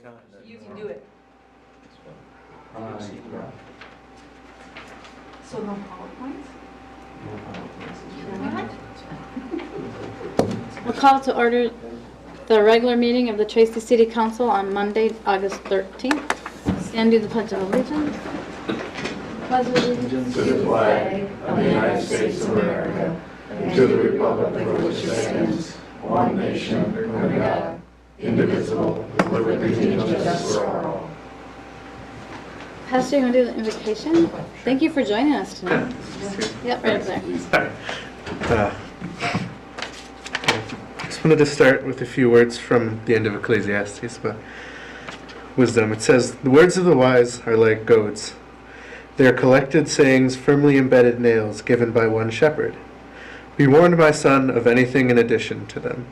time. You can do it. Yeah. So no PowerPoints? We'll call to order the regular meeting of the Tracy City Council on Monday, August 13th. Stand do the Pledge of Allegiance. Pledge of allegiance To the flag of the United States of America and to the republic for which it stands, one nation, under God, indivisible, with liberty and justice for all. Pastor, you want to do the invocation? Thank you for joining us tonight. Yep, right up there. Just wanted to start with a few words from the end of Ecclesiastes about wisdom. It says, "The words of the wise are like goads. They are collected sayings, firmly embedded nails given by one shepherd. Be warned, my son, of anything in addition to them."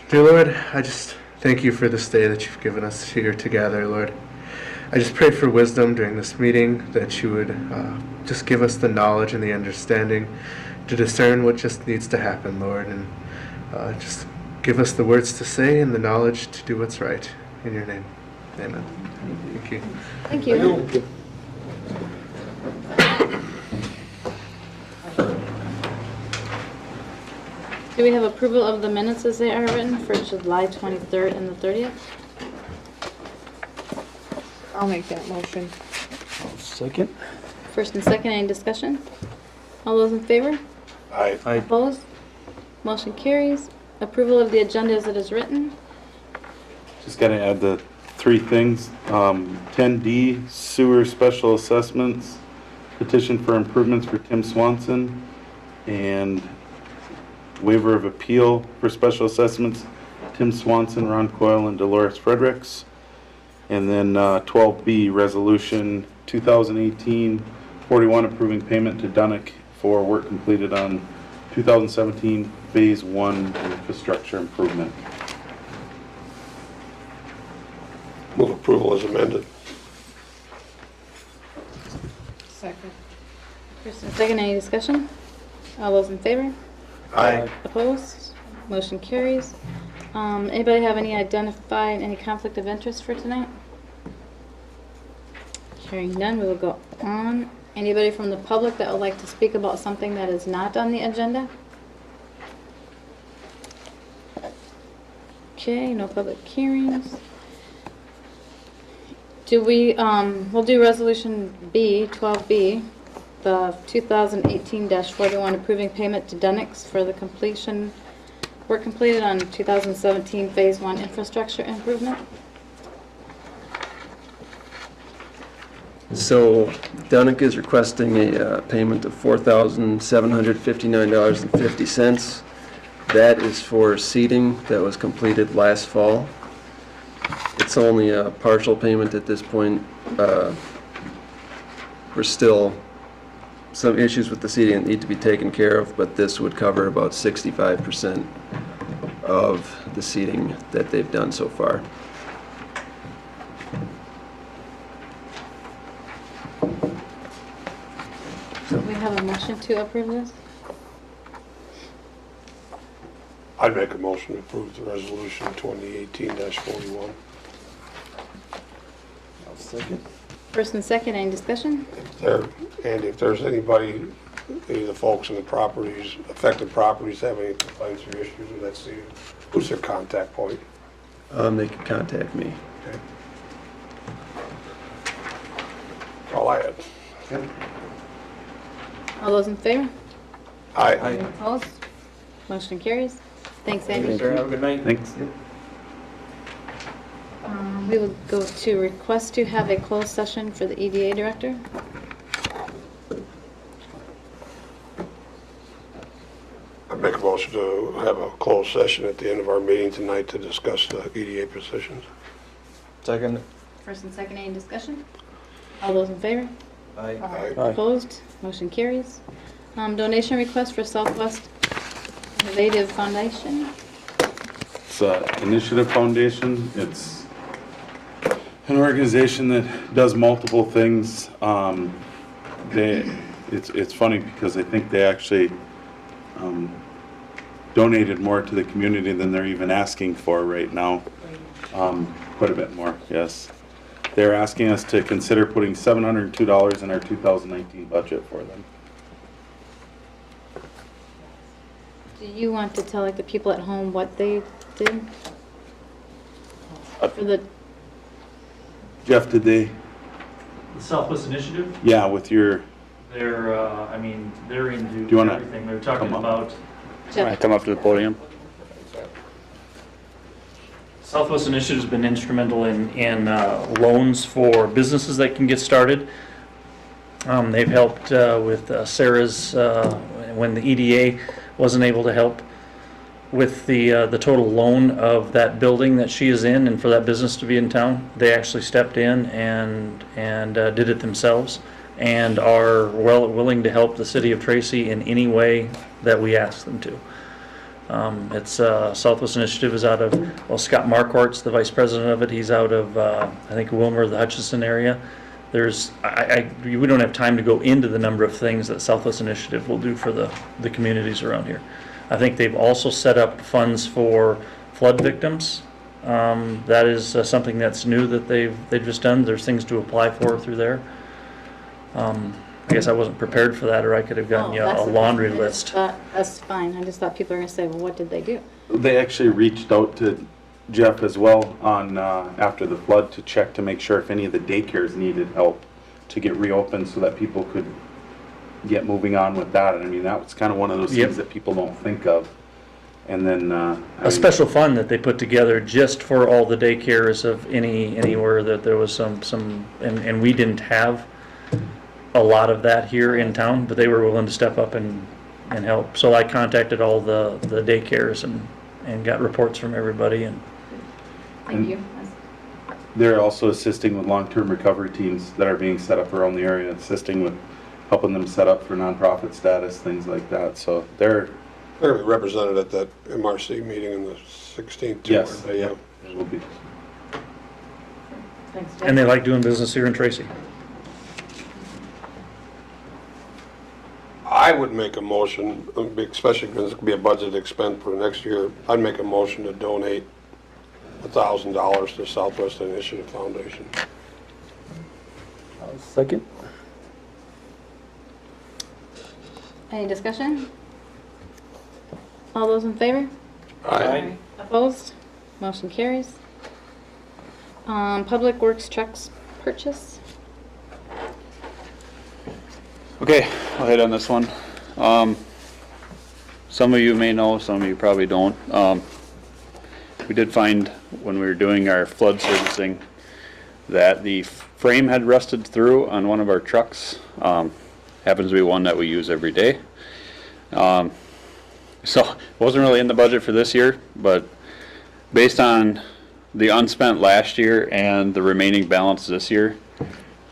Dear Lord, I just thank you for this day that you've given us here together, Lord. I just pray for wisdom during this meeting, that you would just give us the knowledge and the understanding to discern what just needs to happen, Lord, and just give us the words to say and the knowledge to do what's right. In your name, amen. Thank you. Thank you. Do we have approval of the minutes as they are written for July 23rd and the 30th? I'll make that motion. Second. First and second, any discussion? All those in favor? Aye. Opposed? Motion carries. Approval of the agenda as it is written. Just got to add the three things. 10D, sewer special assessments, petition for improvements for Tim Swanson, and waiver of appeal for special assessments, Tim Swanson, Ron Coyle, and Dolores Fredericks. And then 12B, resolution 2018-41, approving payment to Dunick for work completed on 2017 Phase 1 infrastructure improvement. Move approval as amended. Second. First and second, any discussion? All those in favor? Aye. Opposed? Motion carries. Anybody have any conflict of interest for tonight? Hearing none, we will go on. Anybody from the public that would like to speak about something that is not on the agenda? Okay, no public hearings. We'll do resolution B, 12B, the 2018-41 approving payment to Dunick's for the work completed on 2017 Phase 1 infrastructure improvement. So Dunick is requesting a payment of $4,759.50. That is for seeding that was completed last fall. It's only a partial payment at this point. We're still some issues with the seeding that need to be taken care of, but this would cover about 65% of the seeding that they've done so far. Do we have a motion to approve this? I'd make a motion to approve the resolution 2018-41. I'll second. First and second, any discussion? Andy, if there's anybody, any of the folks in the properties, affected properties have any complaints or issues with that seed, who's their contact point? They can contact me. Okay. That's all I had. All those in favor? Aye. Opposed? Motion carries. Thanks, Andy. Sir, have a good night. Thanks. We will go to request to have a closed session for the EDA director. I'd make a motion to have a closed session at the end of our meeting tonight to discuss the EDA positions. Second. First and second, any discussion? All those in favor? Aye. Aye. Opposed? Motion carries. Donation request for Southwest Innovative Foundation. It's Initiative Foundation. It's an organization that does multiple things. It's funny because I think they actually donated more to the community than they're even asking for right now. Quite a bit more, yes. They're asking us to consider putting $702 in our 2019 budget for them. Do you want to tell like the people at home what they did? For the, Jeff, did they, The Southwest Initiative, yeah, with your, they're, I mean, they're into Do you wanna everything. They're talking come up? about, Jeff, Come up to the podium. Southwest Initiative's been instrumental in loans for businesses that can get started. They've helped with Sarah's, when the EDA wasn't able to help with the total loan of that building that she is in and for that business to be in town. They actually stepped in and did it themselves and are willing to help the city of Tracy in any way that we ask them to. It's Southwest Initiative is out of, well, Scott Marquardt's the vice president of it. He's out of, I think, Wilmer, the Hutchinson area. There's, we don't have time to go into the number of things that Southwest Initiative will do for the communities around here. I think they've also set up funds for flood victims. That is something that's new that they've just done. There's things to apply for through there. I guess I wasn't prepared for that, or I could have gotten oh, you that's a okay. laundry I just list. thought- That's fine. I just thought people were gonna say, well, what did they do? they actually reached out to Jeff as well on, after the flood to check to make sure if any of the daycares needed help to get reopened so that people could get moving on with that. And I mean, that was kind of one of those Yep. things that people don't think of. And then, A special fund that they put together just for all the daycares of anywhere that there was some, and we didn't have a lot of that here in town, but they were willing to step up and help. So I contacted all the daycares and got reports from everybody and Thank you. they're also assisting with long-term recovery teams that are being set up around the area, assisting with helping them set up for nonprofit status, things like that. So they're, They're gonna be represented at that MRC meeting on the 16th. too, yes, aren't they? yeah, will be. Thanks, Jeff. and they like doing business here in Tracy. I would make a motion, especially because it's gonna be a budget expense for next year, I'd make a motion to donate $1,000 to Southwest Initiative Foundation. Second. Any discussion? All those in favor? Aye. Opposed? Motion carries. Public Works trucks purchase. Okay, I'll hit on this one. Some of you may know, some of you probably don't. We did find when we were doing our flood servicing that the frame had rusted through on one of our trucks. Happens to be one that we use every day. So it wasn't really in the budget for this year, but based on the unspent last year and the remaining balance this year,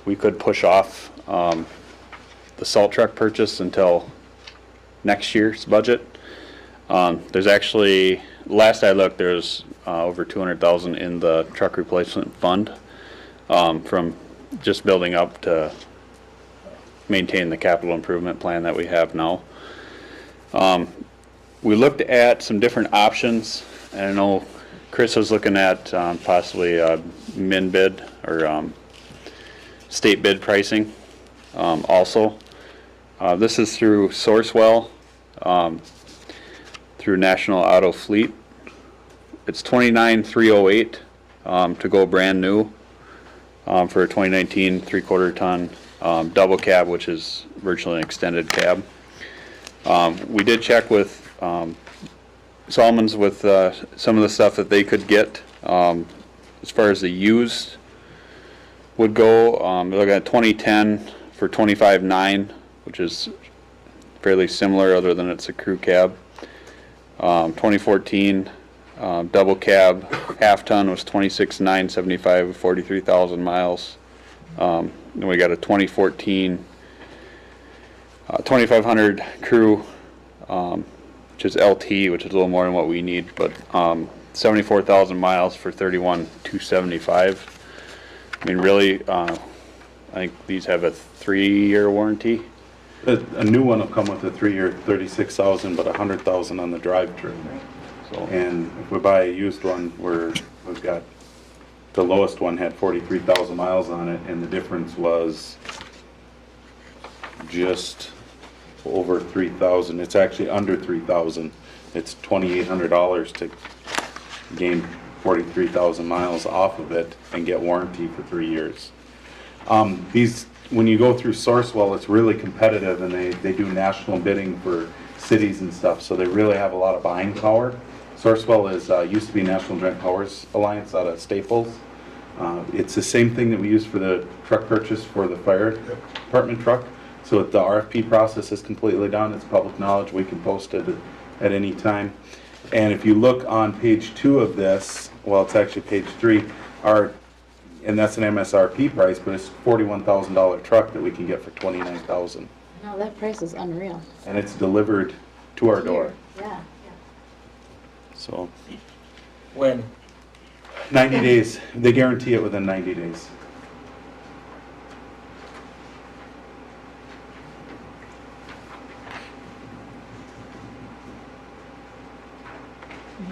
we could push off the salt truck purchase until next year's budget. There's actually, last I looked, there's over 200,000 in the truck replacement fund from just building up to maintain the capital improvement plan that we have now. We looked at some different options, and I know Chris was looking at possibly min bid or state bid pricing also. This is through Sourcewell, through National Auto Fleet. It's $29,308 to go brand new for a 2019 3/4 ton double cab, which is virtually an extended cab. We did check with Solomon's with some of the stuff that they could get as far as the used would go. They're looking at 2010 for $25,900, which is fairly similar other than it's a crew cab. 2014 double cab half ton was $26,975 with 43,000 miles. Then we got a 2014 2500 crew, which is LT, which is a little more than what we need, but 74,000 miles for $31,275. I mean, really, I think these have a 3-year warranty. A new one will come with a 3-year, 36,000, but 100,000 on the drivetrain. So And if we buy a used one, we've got the lowest one had 43,000 miles on it, and the difference was just over 3,000. It's actually under 3,000. It's $2,800 to gain 43,000 miles off of it and get warranty for 3 years. When you go through Sourcewell, it's really competitive, and they do national bidding for cities and stuff, so they really have a lot of buying power. Sourcewell used to be National Joint Powers Alliance out of Staples. It's the same thing that we use for the truck purchase for the fire department truck. So the RFP process is completely done. It's public knowledge. We can post it at any time. And if you look on page 2 of this, well, it's actually page 3, and that's an MSRP price, but it's $41,000 truck that we can get for $29,000. No, that price is unreal. And it's delivered to our door. Yeah. So When? 90 days. They guarantee it within 90 days.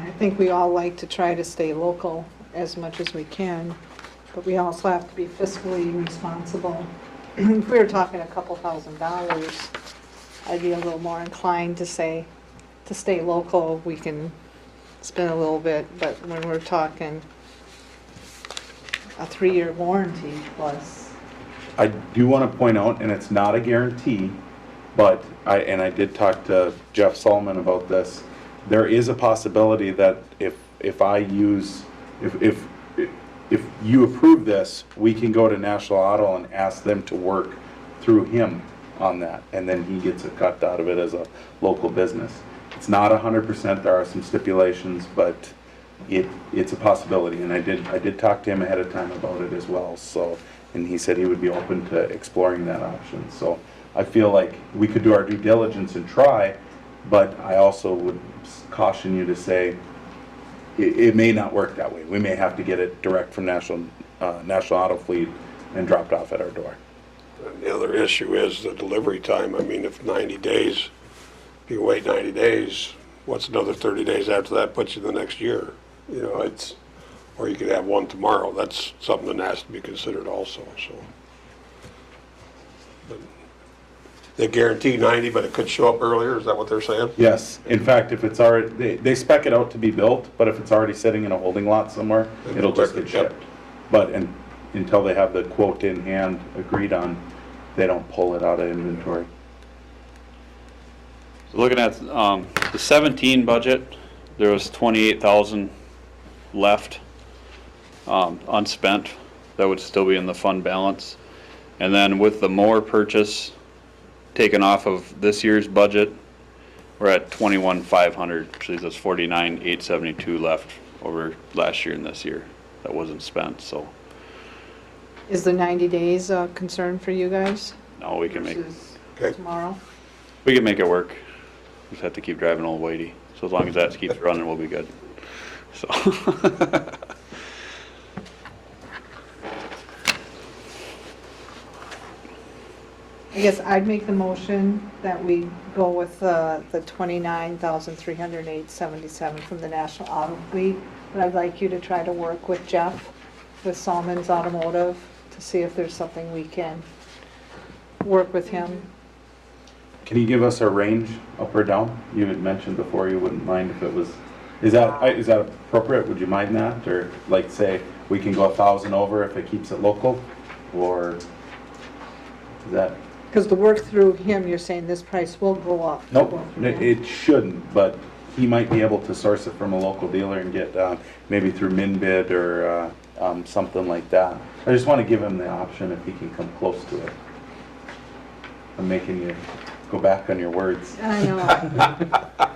I think we all like to try to stay local as much as we can, but we also have to be fiscally responsible. If we were talking a couple $1,000s, I'd be a little more inclined to say, to stay local, we can spend a little bit, but when we're talking a 3-year warranty plus, I do want to point out, and it's not a guarantee, but I did talk to Jeff Solomon about this. There is a possibility that if you approve this, we can go to National Auto and ask them to work through him on that, and then he gets a cut out of it as a local business. It's not 100%, there are some stipulations, but it's a possibility, and I did talk to him ahead of time about it as well, so, and he said he would be open to exploring that option. So I feel like we could do our due diligence and try, but I also would caution you to say, it may not work that way. We may have to get it direct from National Auto Fleet and dropped off at our door. And the other issue is the delivery time. I mean, if 90 days, if you wait 90 days, what's another 30 days after that puts you the next year? You know, or you could have one tomorrow. That's something that has to be considered also, so. But they guarantee 90, but it could show up earlier, is that what they're saying? Yes, in fact, if it's already, they spec it out to be built, but if it's already sitting in a holding lot somewhere, it'll just get shipped. But until they have the quote in hand agreed on, they don't pull it out of inventory. So looking at the 17 budget, there was 28,000 left unspent. That would still be in the fund balance. And then with the mower purchase taken off of this year's budget, we're at 21,500, which leaves us 49,872 left over last year and this year that wasn't spent. So is the 90 days a concern for you guys? no, we can make Okay. Tomorrow? it work. We just have to keep driving old Wadey. So as long as that keeps running, we'll be good. So. I guess I'd make the motion that we go with the 29,308.77 from the National Auto Fleet. But I'd like you to try to work with Jeff, with Salmon's Automotive, to see if there's something we can work with him. Can you give us a range, up or down? You had mentioned before you wouldn't mind if it was, is that appropriate? Would you mind that? Or like say, we can go 1,000 over if it keeps it local? Or is that? Because to work through him, you're saying this price will go up. Nope, it shouldn't, but he might be able to source it from a local dealer and get, maybe through MinBid or something like that. I just want to give him the option if he can come close to it. I'm making you go back on your words. I know,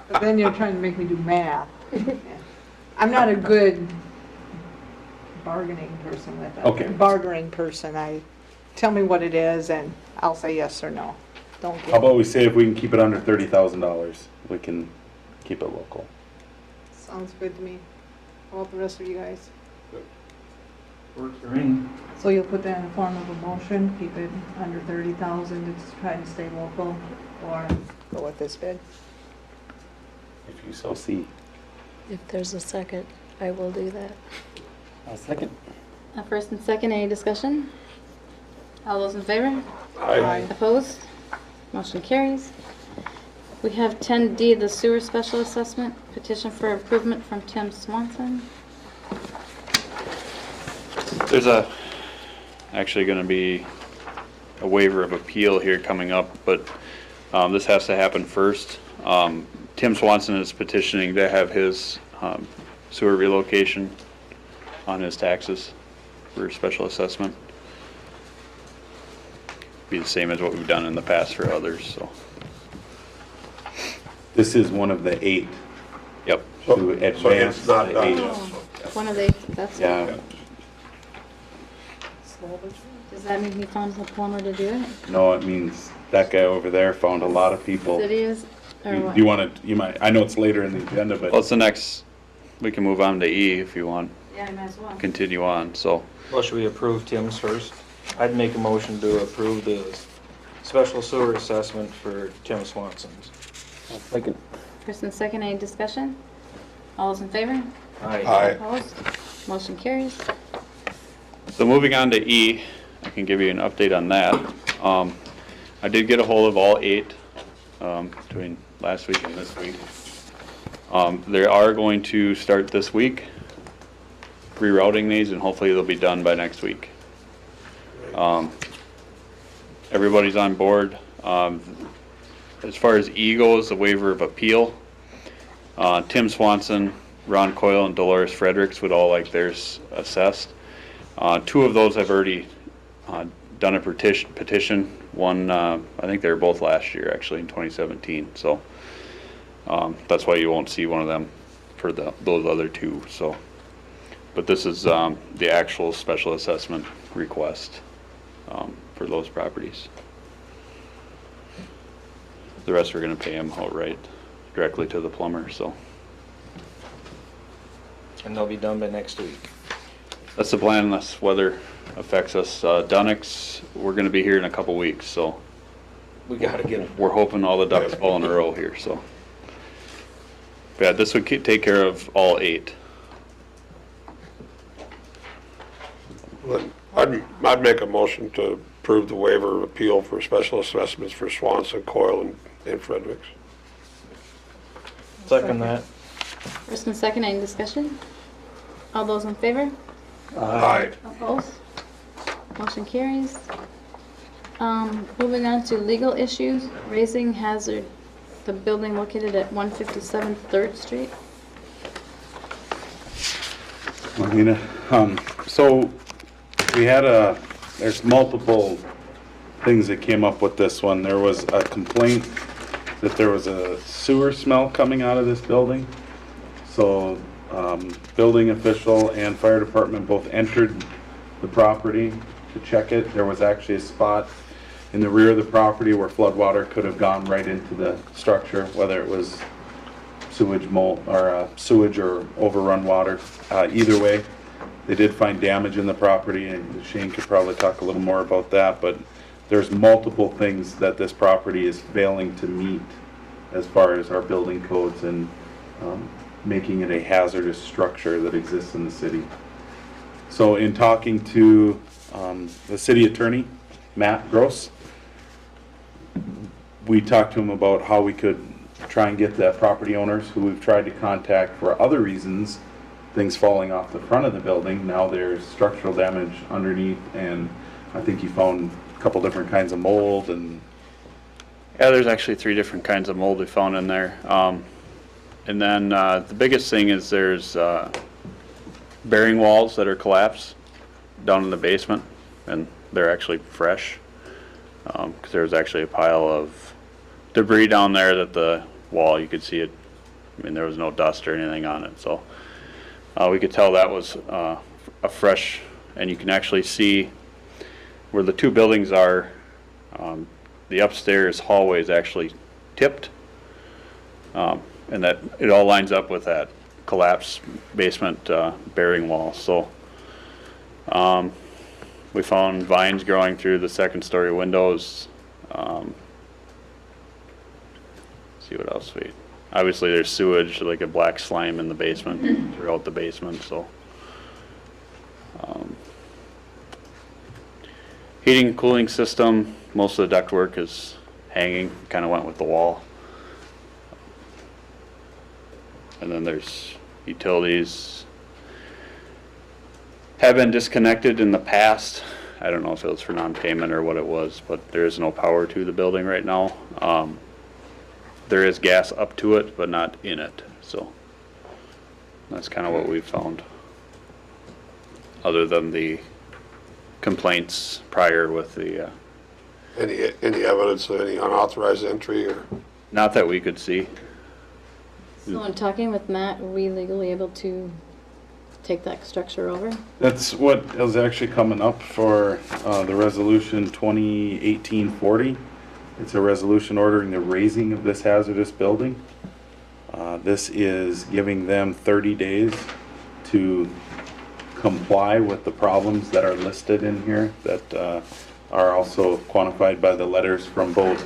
but then you're trying to make me do math. I'm not a good bargaining person with that. Okay. Bartering person. Tell me what it is and I'll say yes or no. Don't How get, about we say if we can keep it under $30,000, we can keep it local. sounds good to me. How about the rest of you guys? Works for me. So you'll put that in the form of a motion, keep it under 30,000 to try to stay local, or go with this bid? If you so see. If there's a second, I will do that. I'll second. A first and second, any discussion? All those in favor? Aye. Opposed? Motion carries. We have 10D, the sewer special assessment, petition for improvement from Tim Swanson. There's actually gonna be a waiver of appeal here coming up, but this has to happen first. Tim Swanson is petitioning to have his sewer relocation on his taxes for special assessment. Be the same as what we've done in the past for others, so, This is one of the 8 yep. So to it's advance not the done 8. yet. One of the, that's, Yeah, does that mean he found the plumber to do it? no, it means that guy over there found a lot of people. City is, or what? You want to, you might, I know it's later in the agenda, Well, but it's the next, we can move on to E if you want, Yeah, you might as well. continue on, so. Well, should we approve Tim's first? I'd make a motion to approve the special sewer assessment for Tim Swanson's. First and second, any discussion? All those in favor? Aye. Opposed? Motion carries. So moving on to E, I can give you an update on that. I did get a hold of all 8 between last week and this week. They are going to start this week, rerouting these, and hopefully they'll be done by next week. Everybody's on board. As far as E goes, the waiver of appeal, Tim Swanson, Ron Coyle, and Dolores Fredericks would all like theirs assessed. 2 of those have already done a petition. One, I think they were both last year, actually, in 2017. So that's why you won't see one of them for those other 2. So, but this is the actual special assessment request for those properties. The rest we're going to pay them outright, directly to the plumber. So And they'll be done by next week. that's the plan, unless weather affects us. Dunnick's, we're going to be here in a couple weeks, so We gotta get them. we're hoping all the ducks fall in a row here. So, yeah, this would take care of all 8. I'd make a motion to approve the waiver of appeal for special assessments for Swanson, Coyle, and Fredericks. Second that. First and second, any discussion? All those in favor? Aye. Opposed? Motion carries. Moving on to legal issues, raising hazard, the building located at 157 3rd Street. Marlena, so we had there's multiple things that came up with this one. There was a complaint that there was a sewer smell coming out of this building. So, building official and fire department both entered the property to check it. There was actually a spot in the rear of the property where flood water could have gone right into the structure, whether it was sewage mold or sewage or overrun water. Either way, they did find damage in the property, and Shane could probably talk a little more about that, but there's multiple things that this property is failing to meet as far as our building codes and making it a hazardous structure that exists in the city. So in talking to the city attorney, Matt Gross, we talked to him about how we could try and get the property owners who we've tried to contact for other reasons, things falling off the front of the building. Now there's structural damage underneath, and I think he found a couple different kinds of mold and Yeah, there's actually 3 different kinds of mold we found in there. And then the biggest thing is there's bearing walls that are collapsed down in the basement, and they're actually fresh. Because there was actually a pile of debris down there that the wall, you could see it. I mean, there was no dust or anything on it, so we could tell that was a fresh, and you can actually see where the 2 buildings are. The upstairs hallway is actually tipped, and that it all lines up with that collapsed basement bearing wall. So we found vines growing through the 2nd-story windows. See what else obviously there's sewage, like a black slime in the basement, throughout the basement, so Heating and cooling system, most of the ductwork is hanging, kind of went with the wall. And then there's utilities. Have been disconnected in the past. I don't know if it was for non-payment or what it was, but there is no power to the building right now. There is gas up to it, but not in it, so that's kind of what we've found. Other than the complaints prior with the, Any evidence of any unauthorized entry or? not that we could see. So in talking with Matt, were we legally able to take that structure over? That's what is actually coming up for the resolution 2018-40. It's a resolution ordering the raising of this hazardous building. This is giving them 30 days to comply with the problems that are listed in here that are also quantified by the letters from both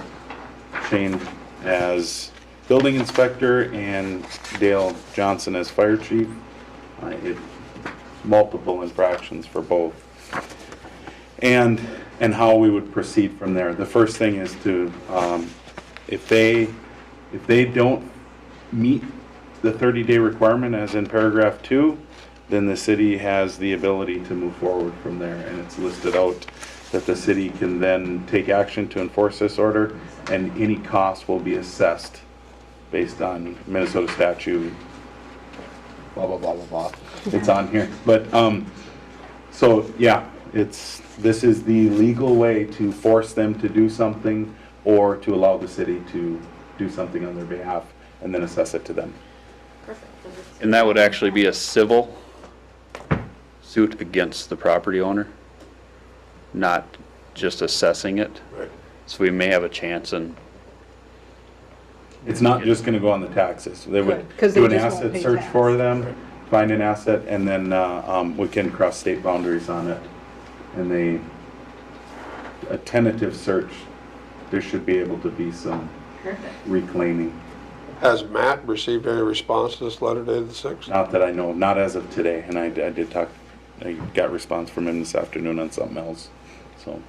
Shane as building inspector and Dale Johnson as fire chief. Multiple infractions for both. And how we would proceed from there. The first thing is to, if they don't meet the 30-day requirement as in paragraph 2, then the city has the ability to move forward from there. And it's listed out that the city can then take action to enforce this order, and any cost will be assessed based on Minnesota statute, blah, blah, blah, blah, blah. It's on here. But, so, yeah, this is the legal way to force them to do something or to allow the city to do something on their behalf and then assess it to them. Perfect. And that would actually be a civil suit against the property owner, not just assessing it. Right. So we may have a chance in, It's not just gonna go on the taxes. They would Right, 'cause they do an just won't asset pay search tax. for them, find an asset, and then, we can cross state boundaries on it. And a tentative search, there should be able to be some reclaiming. Has Matt received any response to this letter dated the 6th? Not that I know, not as of today, and I did talk, I got response from him this afternoon on something else, so.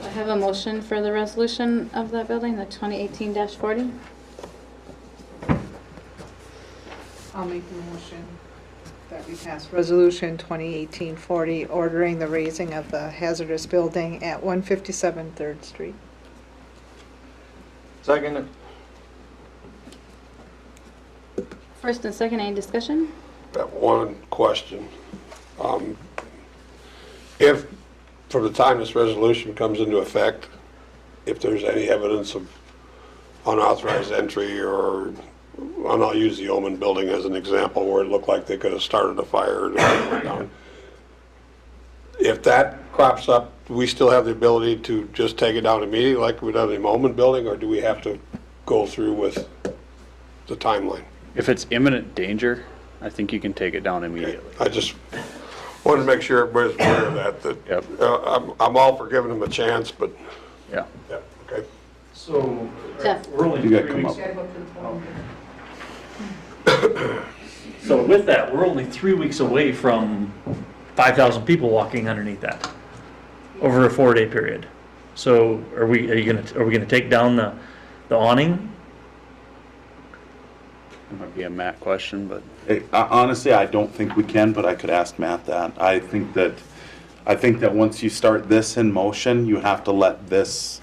I have a motion for the resolution of that building, the 2018-40. I'll make the motion that we pass resolution 2018-40, ordering the raising of the hazardous building at 157 3rd Street. Second. First and second, any discussion? That one question. If, from the time this resolution comes into effect, if there's any evidence of unauthorized entry or, and I'll use the Omen building as an example where it looked like they could have started a fire and it went down. If that crops up, do we still have the ability to just take it down immediately like we done in the Omen building, or do we have to go through with the timeline? if it's imminent danger, I think you can take it down immediately. I just wanted to make sure everybody's aware of that, Yep. I'm all for giving them a chance, but, Yeah. yeah, okay. So, Jeff. we're only You gotta 3 come weeks. up. So with that, we're only 3 weeks away from 5,000 people walking underneath that over a 4-day period. So are we gonna take down the awning? It might be a Matt question, but Honestly, I don't think we can, but I could ask Matt that. I think that once you start this in motion, you have to let this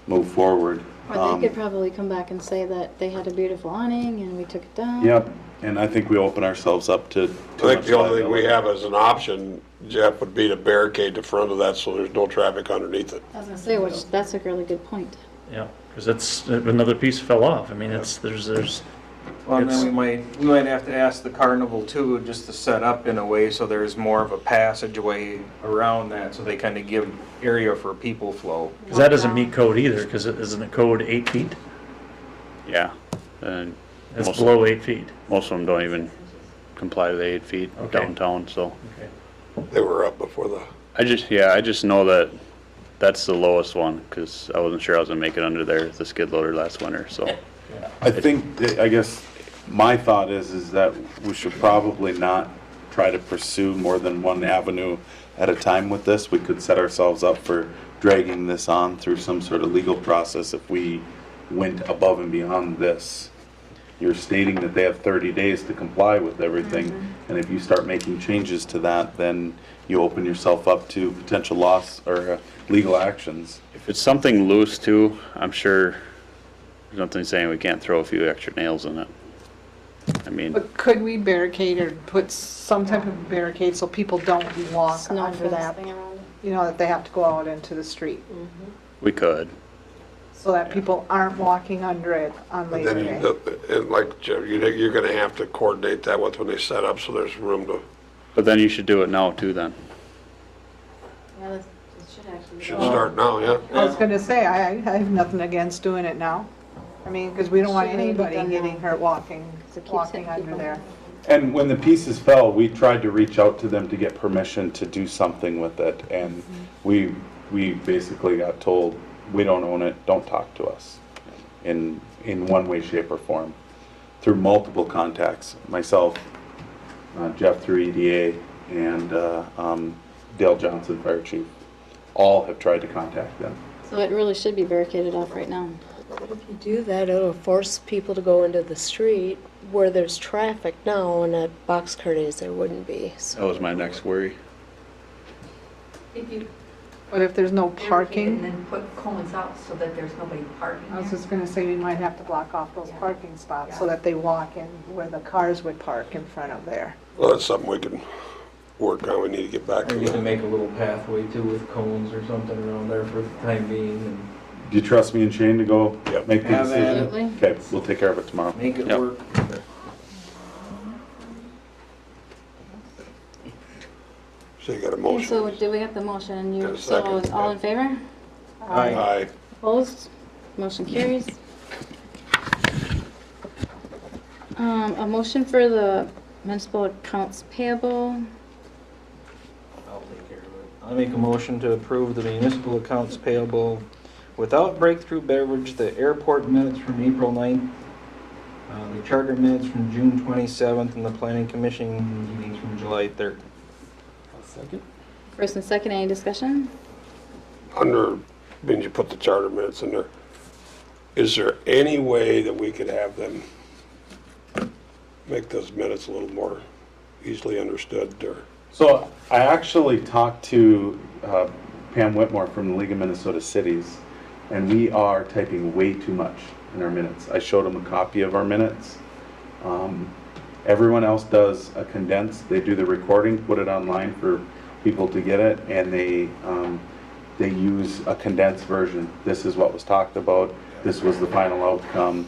move forward. Or they could probably come back and say that they had a beautiful awning and we took it down. Yep, and I think we open ourselves up to I too think much the only thing we liability. have as an option, Jeff, would be to barricade the front of that so there's no traffic underneath it. I was gonna say, which, that's a really good point. Yeah, because that's, another piece fell off. I mean, there's, Well, and It's- then we might have to ask the carnival too, just to set up in a way so there's more of a passageway around that, so they kind of give area for people flow. because that doesn't meet code either, because isn't it code 8 feet? yeah. And It's most, below 8 feet. most of them don't even comply to the 8 feet Okay. downtown, so. Okay. They were up before the, I just know that that's the lowest one, because I wasn't sure I was gonna make it under there, the skid loader last winter, so. I think, I guess, my thought is that we should probably not try to pursue more than one avenue at a time with this. We could set ourselves up for dragging this on through some sort of legal process if we went above and beyond this. You're stating that they have 30 days to comply with everything, and if you start making changes to that, then you open yourself up to potential loss or legal actions. If it's something loose too, I'm sure there's nothing saying we can't throw a few extra nails in it. I mean, But could we barricade or put some type of barricade so people don't walk Snow under fence that? thing around it. You know, that they have to go out into the street, we could. so that people aren't walking under it on But Labor then, Day. and like Jeff, you're gonna have to coordinate that with when they set up, so there's room to, But then you should do it now too then. Yeah, it should actually. should start now, yeah? I was gonna say, I have nothing against doing it now. I mean, because we don't want Should really be anybody done getting now. hurt walking So it keeps under hitting people. there. And when the pieces fell, we tried to reach out to them to get permission to do something with it, and we basically got told, we don't own it, don't talk to us, in one way, shape, or form, through multiple contacts, myself, Jeff through EDA, and Dale Johnson, Fire Chief, all have tried to contact them. So it really should be barricaded off right now. If you do that, it'll force people to go into the street where there's traffic now, and at Boxcar Days there wouldn't be. That So was my next worry. If you But if there's no barricade and parking, then put cones out so that there's nobody parking I was there. just gonna say, we might have to block off those Yeah. parking spots so Yeah. that they walk in where the cars would park in front of there. Well, that's something we can work on, we need to get back to Or you can that. make a little pathway too with cones or something around there for the time being Do you trust me and Shane to go Yep. make the Have at decision? it. Absolutely. Okay, we'll take care of it tomorrow. and make it Yep. work. So you got a Okay, motion? so do we have the motion? And Got you, a so second, all yeah. in favor? Aye. Aye. Opposed? Motion carries. A motion for the municipal accounts payable. I'll take care of it. I make a motion to approve the municipal accounts payable without Breakthrough Beverage, the airport minutes from April 9th, the charter minutes from June 27th, and the planning commission meetings from July 3rd. First and second, any discussion? Under, means you put the charter minutes in there, is there any way that we could have them make those minutes a little more easily understood, or? So I actually talked to Pam Whitmore from the League of Minnesota Cities, and we are typing way too much in our minutes. I showed them a copy of our minutes. Everyone else does a condensed, they do the recording, put it online for people to get it, and they use a condensed version. This is what was talked about, this was the final outcome.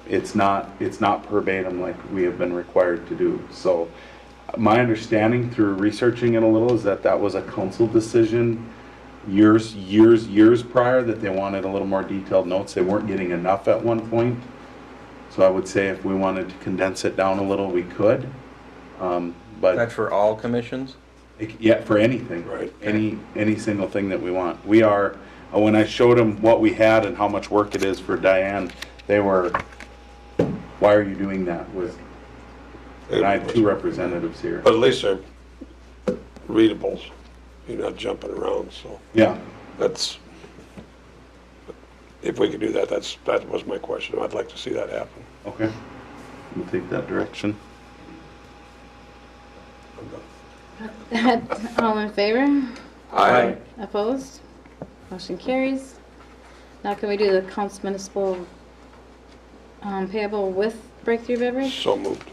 It's not verbatim like we have been required to do. So my understanding through researching it a little is that that was a council decision years prior, that they wanted a little more detailed notes. They weren't getting enough at one point. So I would say if we wanted to condense it down a little, we could. But That's for all commissions? yeah, for anything. Right. Any single thing that we want. We are, when I showed them what we had and how much work it is for Diane, they were, why are you doing that with, and I have two representatives here. But at least they're readables, you're not jumping around, so Yeah, that's, if we could do that, that was my question, I'd like to see that happen. okay. We'll take that direction. All in favor? Aye. Opposed? Motion carries. Now can we do the accounts municipal payable with Breakthrough Beverage? So moved.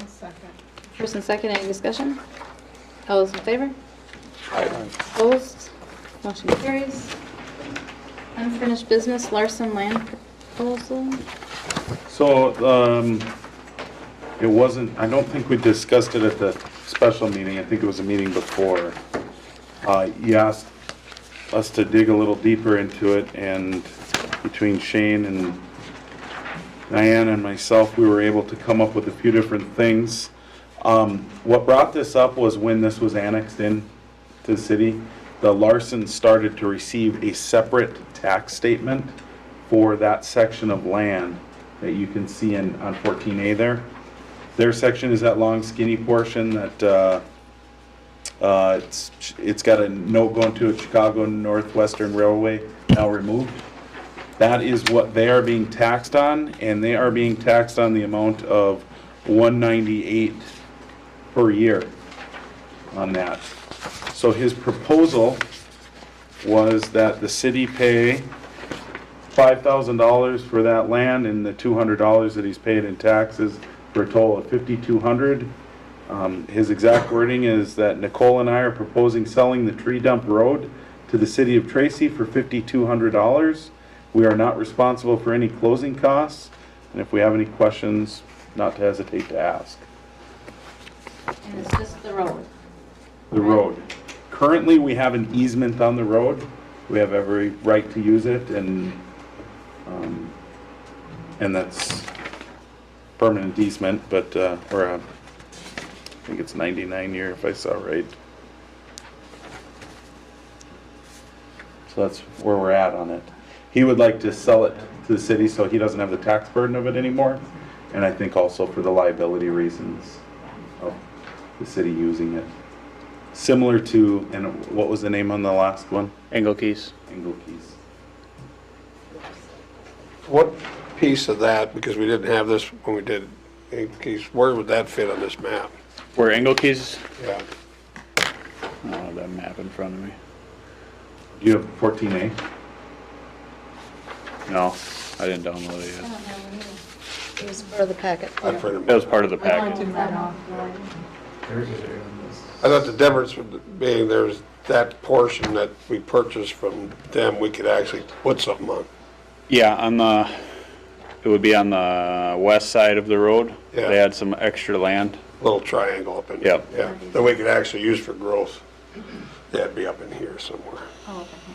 Second. First and second, any discussion? All those in favor? Aye. Opposed? Motion carries. Unfinished business Larson land proposal. So, it wasn't, I don't think we discussed it at the special meeting, I think it was a meeting before. You asked us to dig a little deeper into it, and between Shane and Diane and myself, we were able to come up with a few different things. What brought this up was when this was annexed in to the city, the Larsons started to receive a separate tax statement for that section of land that you can see on 14A there. Their section is that long skinny portion that It's got a note going to it, Chicago Northwestern Railway, now removed. That is what they are being taxed on, and they are being taxed on the amount of $198 per year on that. So his proposal was that the city pay $5,000 for that land and the $200 that he's paid in taxes for a total of $5,200. His exact wording is that Nicole and I are proposing selling the tree dump road to the city of Tracy for $5,200. We are not responsible for any closing costs, and if we have any questions, not to hesitate to ask. And it's just the road. The road. Currently, we have an easement on the road. We have every right to use it, and that's permanent easement, but, I think it's 99 year if I saw right. So that's where we're at on it. He would like to sell it to the city so he doesn't have the tax burden of it anymore. And I think also for the liability reasons of the city using it. Similar to, and what was the name on the last one? Angle Keys. Engle Keys. What piece of that, because we didn't have this when we did Keys, where would that fit on this map? Where Angle Keys? Yeah. I don't have that map in front of me. Do you have 14A? No, I didn't download it I yet. don't have one either. It was part of the packet. I printed That was part of the I package. printed mine off. I thought the difference with being there's that portion that we purchased from them, we could actually put something on. Yeah, it would be on the west side of the road. Yeah. They had some extra land. Little triangle up in. Yep. Yeah, that we could actually use for growth. That'd be up in here somewhere. Oh, okay.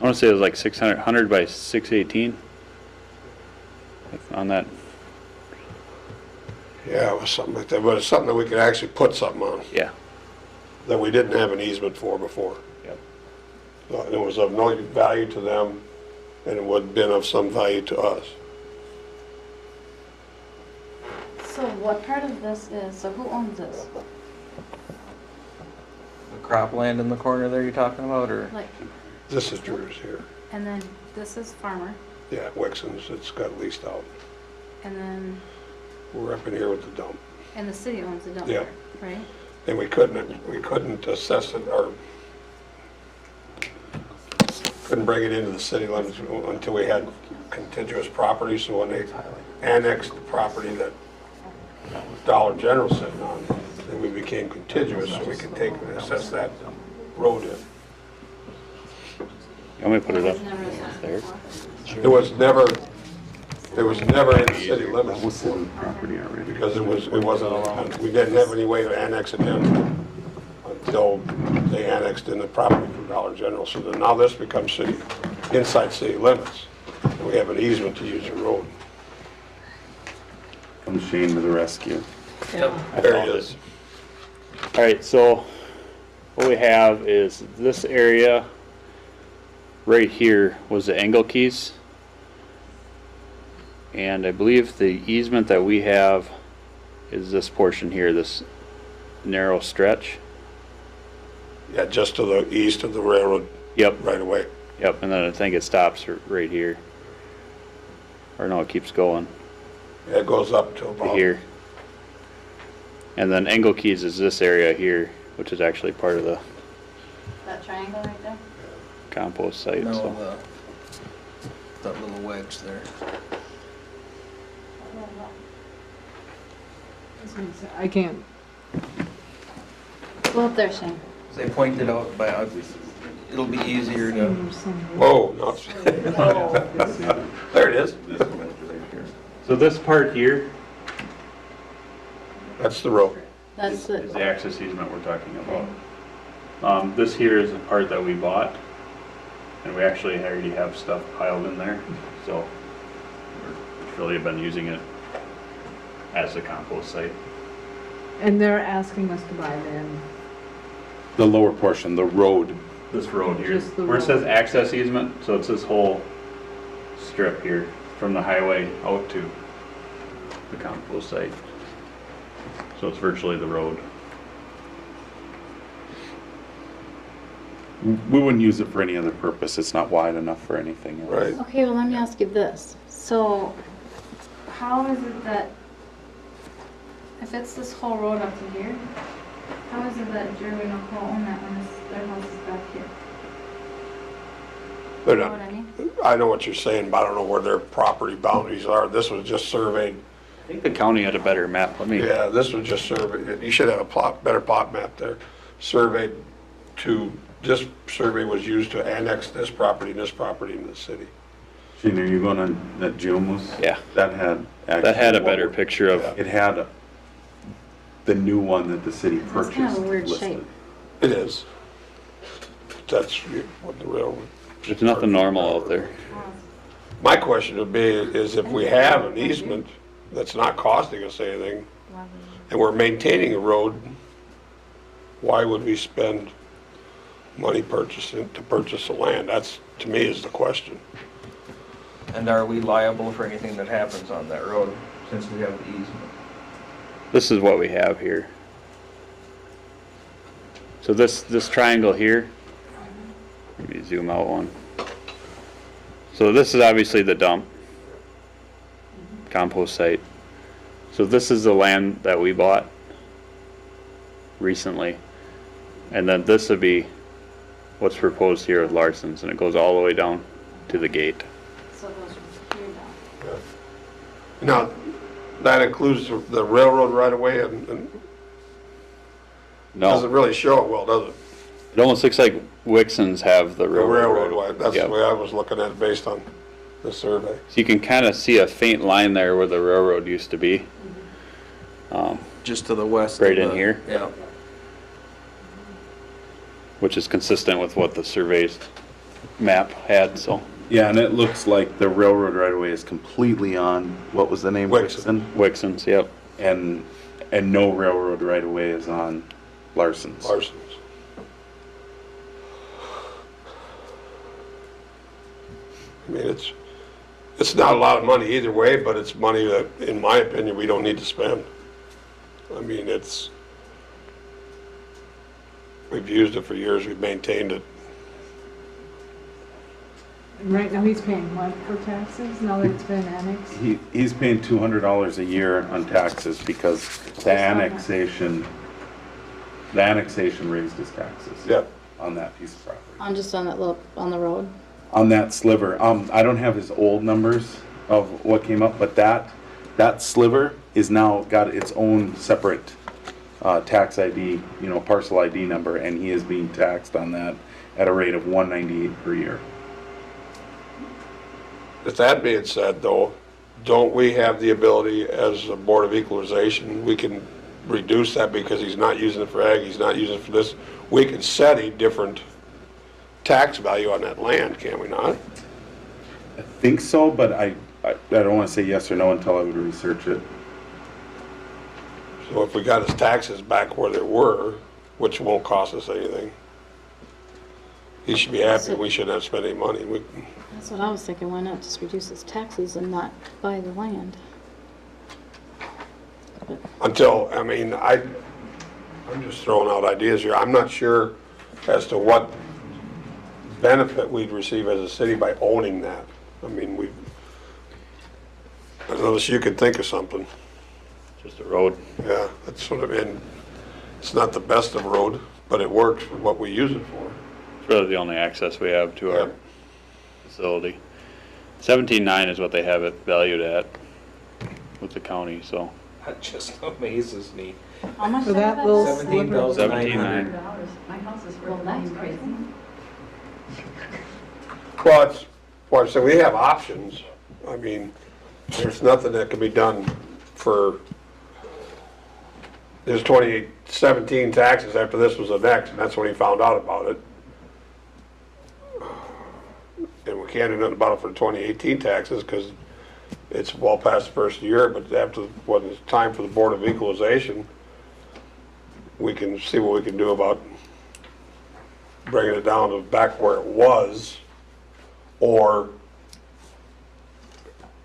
I want to say it was like 100 by 618. On that, Yeah, it was something like that, but it's something that we could actually put something on yeah. that we didn't have an easement for before. Yep. So it was of no value to them, and it would have been of some value to us. So what part of this is, so who owns this? The cropland in the corner there you're talking about, or? Like, This is Drew's here. and then this is Farmer, Yeah, Wixon's, it's got leased out. and then, We're up in here with the dump. and the city owns the dump Yeah. yard, right? And we couldn't assess it or couldn't bring it into the city limits until we had contiguous property. So when they annexed the property that Dollar General sitting on, then we became contiguous, so we could take and assess that road in. You want me to put it up It's never assessed there? before. It was never in the city limits City property already. because it wasn't, we didn't have any way to annex it in until they annexed in the property from Dollar General. So then now this becomes inside city limits. And we have an easement to use the road. Comes Shane to the rescue. There it is. All right, so what we have is this area right here was the Angle Keys. And I believe the easement that we have is this portion here, this narrow stretch. Yeah, just to the east of the railroad Yep, right away. yep, and then I think it stops right here. Or no, it keeps going It goes up to to about. here. And then Angle Keys is this area here, which is actually part of the That triangle right there? compost site, No, so. that little wedge there. I can't, Go up there, Shane. They pointed out it'll be easier to. Whoa, no. There it is. So this part here That's the road. That's is the, the access easement we're talking about. This here is the part that we bought, and we actually already have stuff piled in there, so we've really been using it as a compost site. and they're asking us to buy them. The lower portion, the road This road here, Just the where it road. says access easement, so it's this whole strip here from the highway out to the compost site. So it's virtually the road. We wouldn't use it for any other purpose. It's not wide enough for anything else. Right. Okay, well, let me ask you this. So, how is it that, if it's this whole road up to here, how is it that Jerry and Nicole own that when their house is back here? They're You know not, what I mean? I know what you're saying, but I don't know where their property boundaries are. This was just surveyed. I think the county had a better map, let me. Yeah, this was just surveyed. You should have a plot, better plot map there. Surveyed to, this survey was used to annex this property and this property in the city. Gene, are you going on that June was? Yeah. That had. That had a actually better what- picture of, It had the new one that the city It's kind purchased of a weird listed. shape. It is. That's what the railroad. there's nothing normal out there. My question would be is if we have an easement that's not costing us anything and we're maintaining a road, why would we spend money to purchase the land? That's, to me, is the question. And are we liable for anything that happens on that road since we have the easement? This is what we have here. So this triangle here, let me zoom out one. So this is obviously the dump, compost site. So this is the land that we bought recently. And then this would be what's proposed here with Larson's, and it goes all the way down to the gate. So it goes from here down. Now, that includes the railroad right away and doesn't No, really show it well, does it? it almost looks like Wixon's have the The railroad. railroad line, that's the Yep. way I was looking at it based on the survey. So you can kind of see a faint line there where the railroad used to be. Just to the west. Right in here? Yeah. Which is consistent with what the survey's map had, so. Yeah, and it looks like the railroad right away is completely on, what was the name? Wixon. Wixon's, yep. And no railroad right away is on Larson's. Larson's. I mean, it's not a lot of money either way, but it's money that, in my opinion, we don't need to spend. I mean, we've used it for years, we've maintained it. And right now, he's paying what for taxes, now that it's been annexed? He's paying $200 a year on taxes because the annexation raised his taxes. Yep. On that piece of property. On just on that little, on the road? On that sliver, I don't have his old numbers of what came up, but that sliver is now got its own separate tax ID, parcel ID number, and he is being taxed on that at a rate of $198 per year. With that being said, though, don't we have the ability as a Board of Equalization, we can reduce that because he's not using it for ag, he's not using it for this. We can set a different tax value on that land, can we not? I think so, but I don't want to say yes or no until I would research it. So if we got his taxes back where they were, which won't cost us anything, he should be happy, we shouldn't have to spend any money. That's what I was thinking, why not just reduce his taxes and not buy the land? Until, I mean, I'm just throwing out ideas here. I'm not sure as to what benefit we'd receive as a city by owning that. I mean, unless you can think of something. Just a road. Yeah, that's sort of, and it's not the best of road, but it works for what we use it for. It's really the only access we have to our Yep. facility. 17.9 is what they have it valued at with the county, so. That just amazes me. How much For did that that little is? sliver. 17,900. My house is Well, worth that's $9,000. crazy. Well, it's, well, so we have options. I mean, there's nothing that can be done for, there's 2017 taxes after this was annexed, and that's when he found out about it. And we can't do nothing about it for the 2018 taxes, because it's well past the first year, but after, when it's time for the Board of Equalization, we can see what we can do about bringing it down to back where it was, or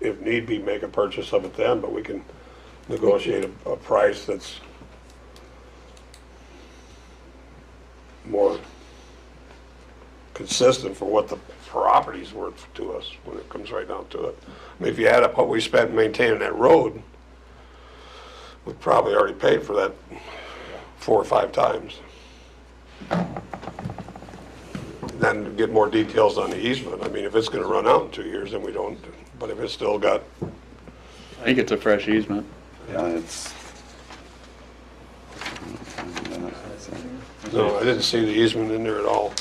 if need be, make a purchase of it then, but we can negotiate a price that's more consistent for what the property's worth to us when it comes right down to it. I mean, if you add up what we spent maintaining that road, we probably already paid for that 4 or 5 times. Then get more details on the easement. I mean, if it's gonna run out in 2 years, then we don't, but if it's still got, I think it's a fresh easement. Yeah, it's. no, I didn't see the easement in there at all.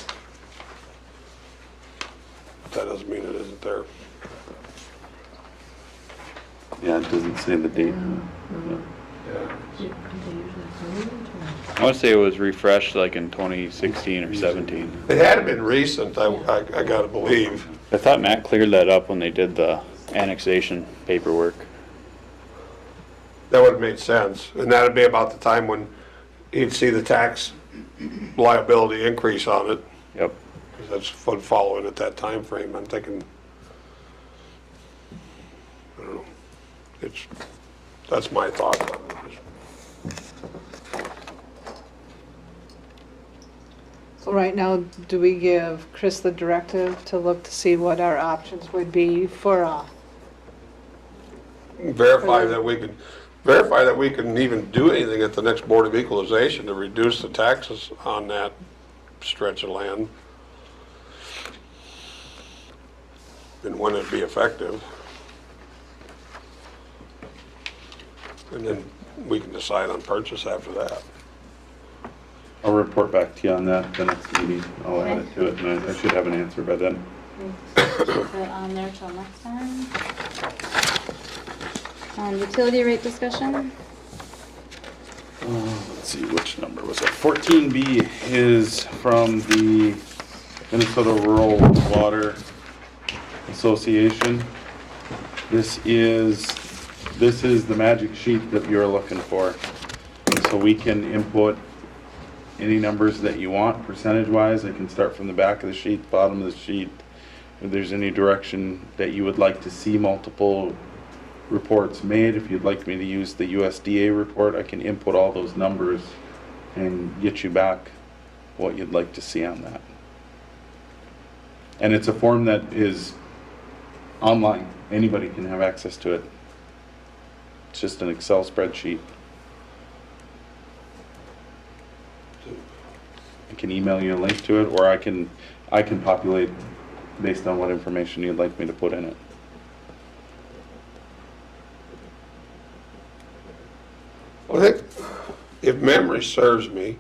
But that doesn't mean it isn't there. Yeah, it doesn't say the date. I want to say it was refreshed like in 2016 or 17. It had been recent, I gotta believe. I thought Matt cleared that up when they did the annexation paperwork. That would've made sense, and that'd be about the time when he'd see the tax liability increase on it, Yep. because that's fun following at that time frame. I'm thinking, I don't know, that's my thought on it. So right now, do we give Chris the directive to look to see what our options would be for Verify that we can even do anything at the next Board of Equalization to reduce the taxes on that stretch of land. And when it'd be effective. And then we can decide on purchase after that. I'll report back to you on that the next meeting. I'll add it to it, and I should have an answer by then. Put it on there till next time. Utility rate discussion. Let's see, which number was it? 14B is from the Minnesota Rural Water Association. This is the magic sheet that you're looking for. So we can input any numbers that you want, percentage-wise. I can start from the back of the sheet, bottom of the sheet. If there's any direction that you would like to see multiple reports made, if you'd like me to use the USDA report, I can input all those numbers and get you back what you'd like to see on that. And it's a form that is online. Anybody can have access to it. It's just an Excel spreadsheet. I can email you a link to it, or I can populate based on what information you'd like me to put in it. I think, if memory serves me,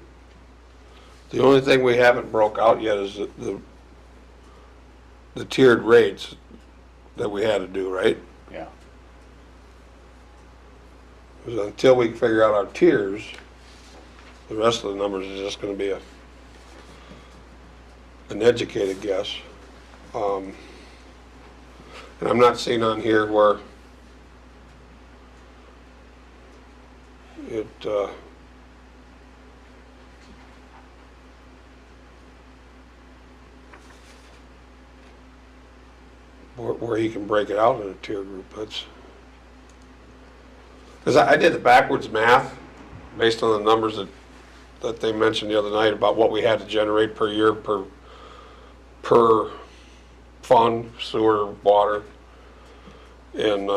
the only thing we haven't broke out yet is the tiered rates that we had to do, right? Yeah. 'Cause until we figure out our tiers, the rest of the numbers is just gonna be an educated guess. And I'm not seeing on here where it, where he can break it out in a tier group. That's, because I did the backwards math based on the numbers that they mentioned the other night about what we had to generate per year per fund, sewer, water. And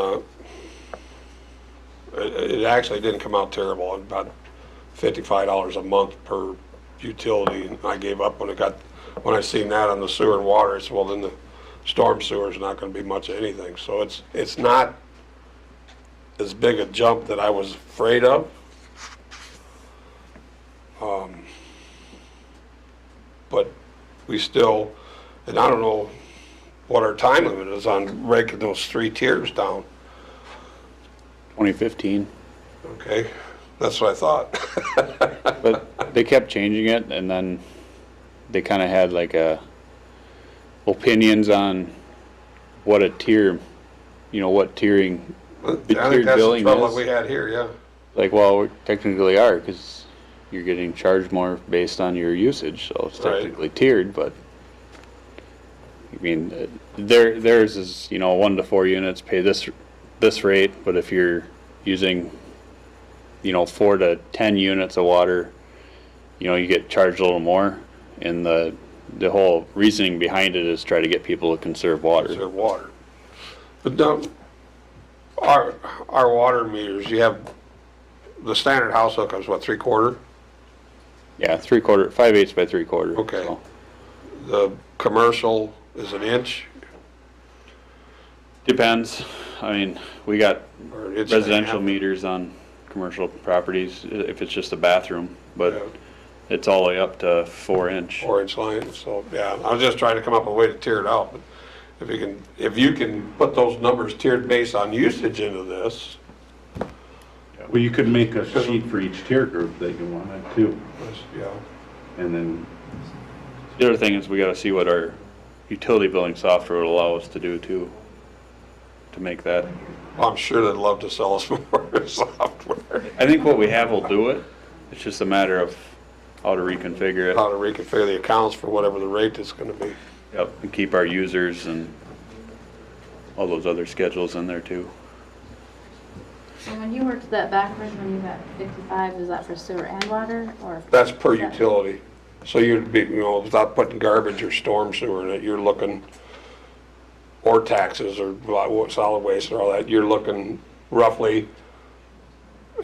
it actually didn't come out terrible, about $55 a month per utility. And I gave up when I seen that on the sewer and water. I said, well, then the storm sewer is not going to be much of anything. So it's not as big a jump that I was afraid of. But we still, and I don't know what our time limit is on breaking those 3 tiers down. 2015. Okay, that's what I thought. But they kept changing it, and then they kind of had like opinions on what a tier, what tiering, I think tiered that's the billing trouble is. that we had here, yeah. Like, well, we technically are, because you're getting charged more based on your usage, so it's Right. technically tiered, but I mean, theirs is, 1 to 4 units, pay this rate, but if you're using, 4 to 10 units of water, you get charged a little more, and the whole reasoning behind it is try to get people to conserve water. Their water. But don't, our water meters, you have, the standard house hookup's what, 3/4? Yeah, 3/4, 5/8 by 3/4. Okay. so. The commercial is an inch, Depends. I mean, we got or it's a residential half? meters on commercial properties, if it's just a bathroom, but Yeah. it's all the way up to 4-inch. 4-inch line, so, yeah, I was just trying to come up with a way to tier it out, but if you can put those numbers tiered based on usage into this, Well, you could make a sheet for each tier group that you wanted too, yeah. and then, The other thing is we gotta see what our utility billing software will allow us to do too, to make that. I'm sure they'd love to sell us more software, I think what we have will do it. It's just a matter of how to reconfigure it. how to reconfigure the accounts for whatever the rate is gonna be. Yep, and keep our users and all those other schedules in there too. So when you worked that backwards, when you got 55, is that for sewer and water, or? That's per utility. So you'd be, without putting garbage or storm sewer in it, you're looking, or taxes or solid waste or all that, you're looking roughly,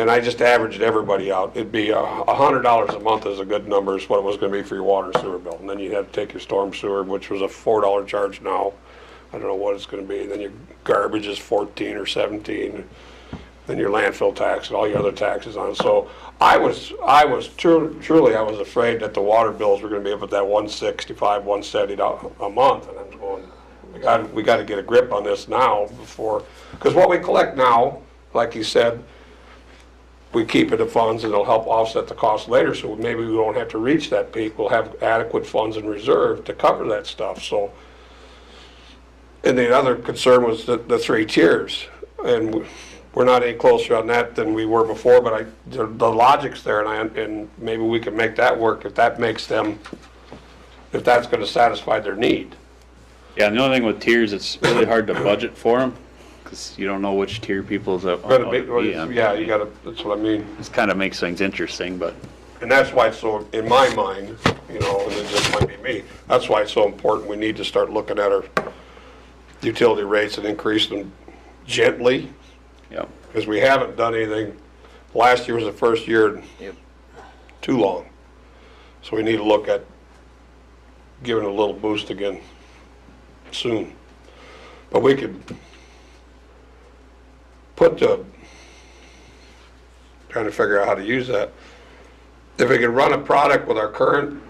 and I just averaged everybody out, it'd be $100 a month is a good number, is what it was gonna be for your water and sewer bill. And then you'd have to take your storm sewer, which was a $4 charge now. I don't know what it's gonna be. Then your garbage is 14 or 17. Then your landfill tax and all your other taxes on it. So I was truly, I was afraid that the water bills were gonna be up at that 165, 170 a month. And I'm going, we gotta get a grip on this now before, because what we collect now, like you said, we keep it in funds and it'll help offset the cost later, so maybe we won't have to reach that peak. We'll have adequate funds in reserve to cover that stuff, so. And the other concern was the 3 tiers, and we're not any closer on that than we were before, but the logic's there, and maybe we can make that work if that makes them, if that's gonna satisfy their need. Yeah, and the only thing with tiers, it's really hard to budget for them, because you don't know which tier people's up. But yeah, you gotta, that's what I mean. This kind of makes things interesting, but And that's why it's so, in my mind, and it just might be me, that's why it's so important, we need to start looking at our utility rates and increase them gently, yeah. because we haven't done anything. Last year was the first year in too long. So we need to look at giving it a little boost again soon. But we could put trying to figure out how to use that. If we could run a product with our current,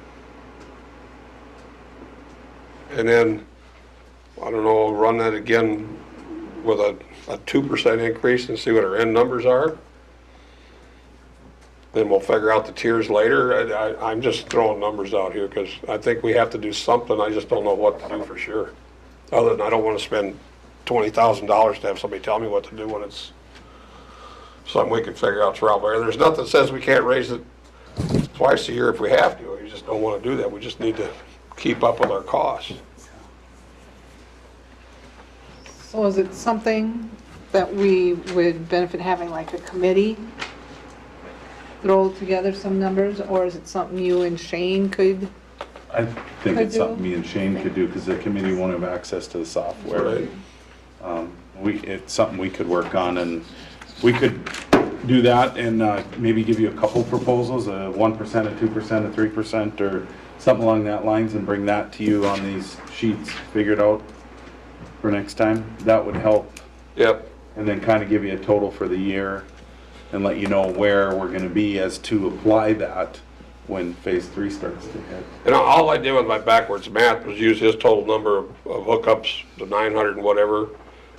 and then, I don't know, run that again with a 2% increase and see what our end numbers are. Then we'll figure out the tiers later. I'm just throwing numbers out here because I think we have to do something. I just don't know what to do for sure. Other than I don't want to spend $20,000 to have somebody tell me what to do when it's something we can figure out throughout there. There's nothing that says we can't raise it twice a year if we have to. We just don't want to do that. We just need to keep up with our costs. So is it something that we would benefit having like a committee throw together some numbers, or is it something you and Shane could? I think it's Could something do. me and Shane could do, because the committee won't have access to the software. Right. It's something we could work on, and we could do that and maybe give you a couple proposals, a 1%, a 2%, a 3%, or something along that lines, and bring that to you on these sheets figured out for next time. That would help, Yep. and then kind of give you a total for the year and let you know where we're gonna be as to apply that when phase 3 starts to hit. And all I did with my backwards math was use his total number of hookups, the 900 and whatever,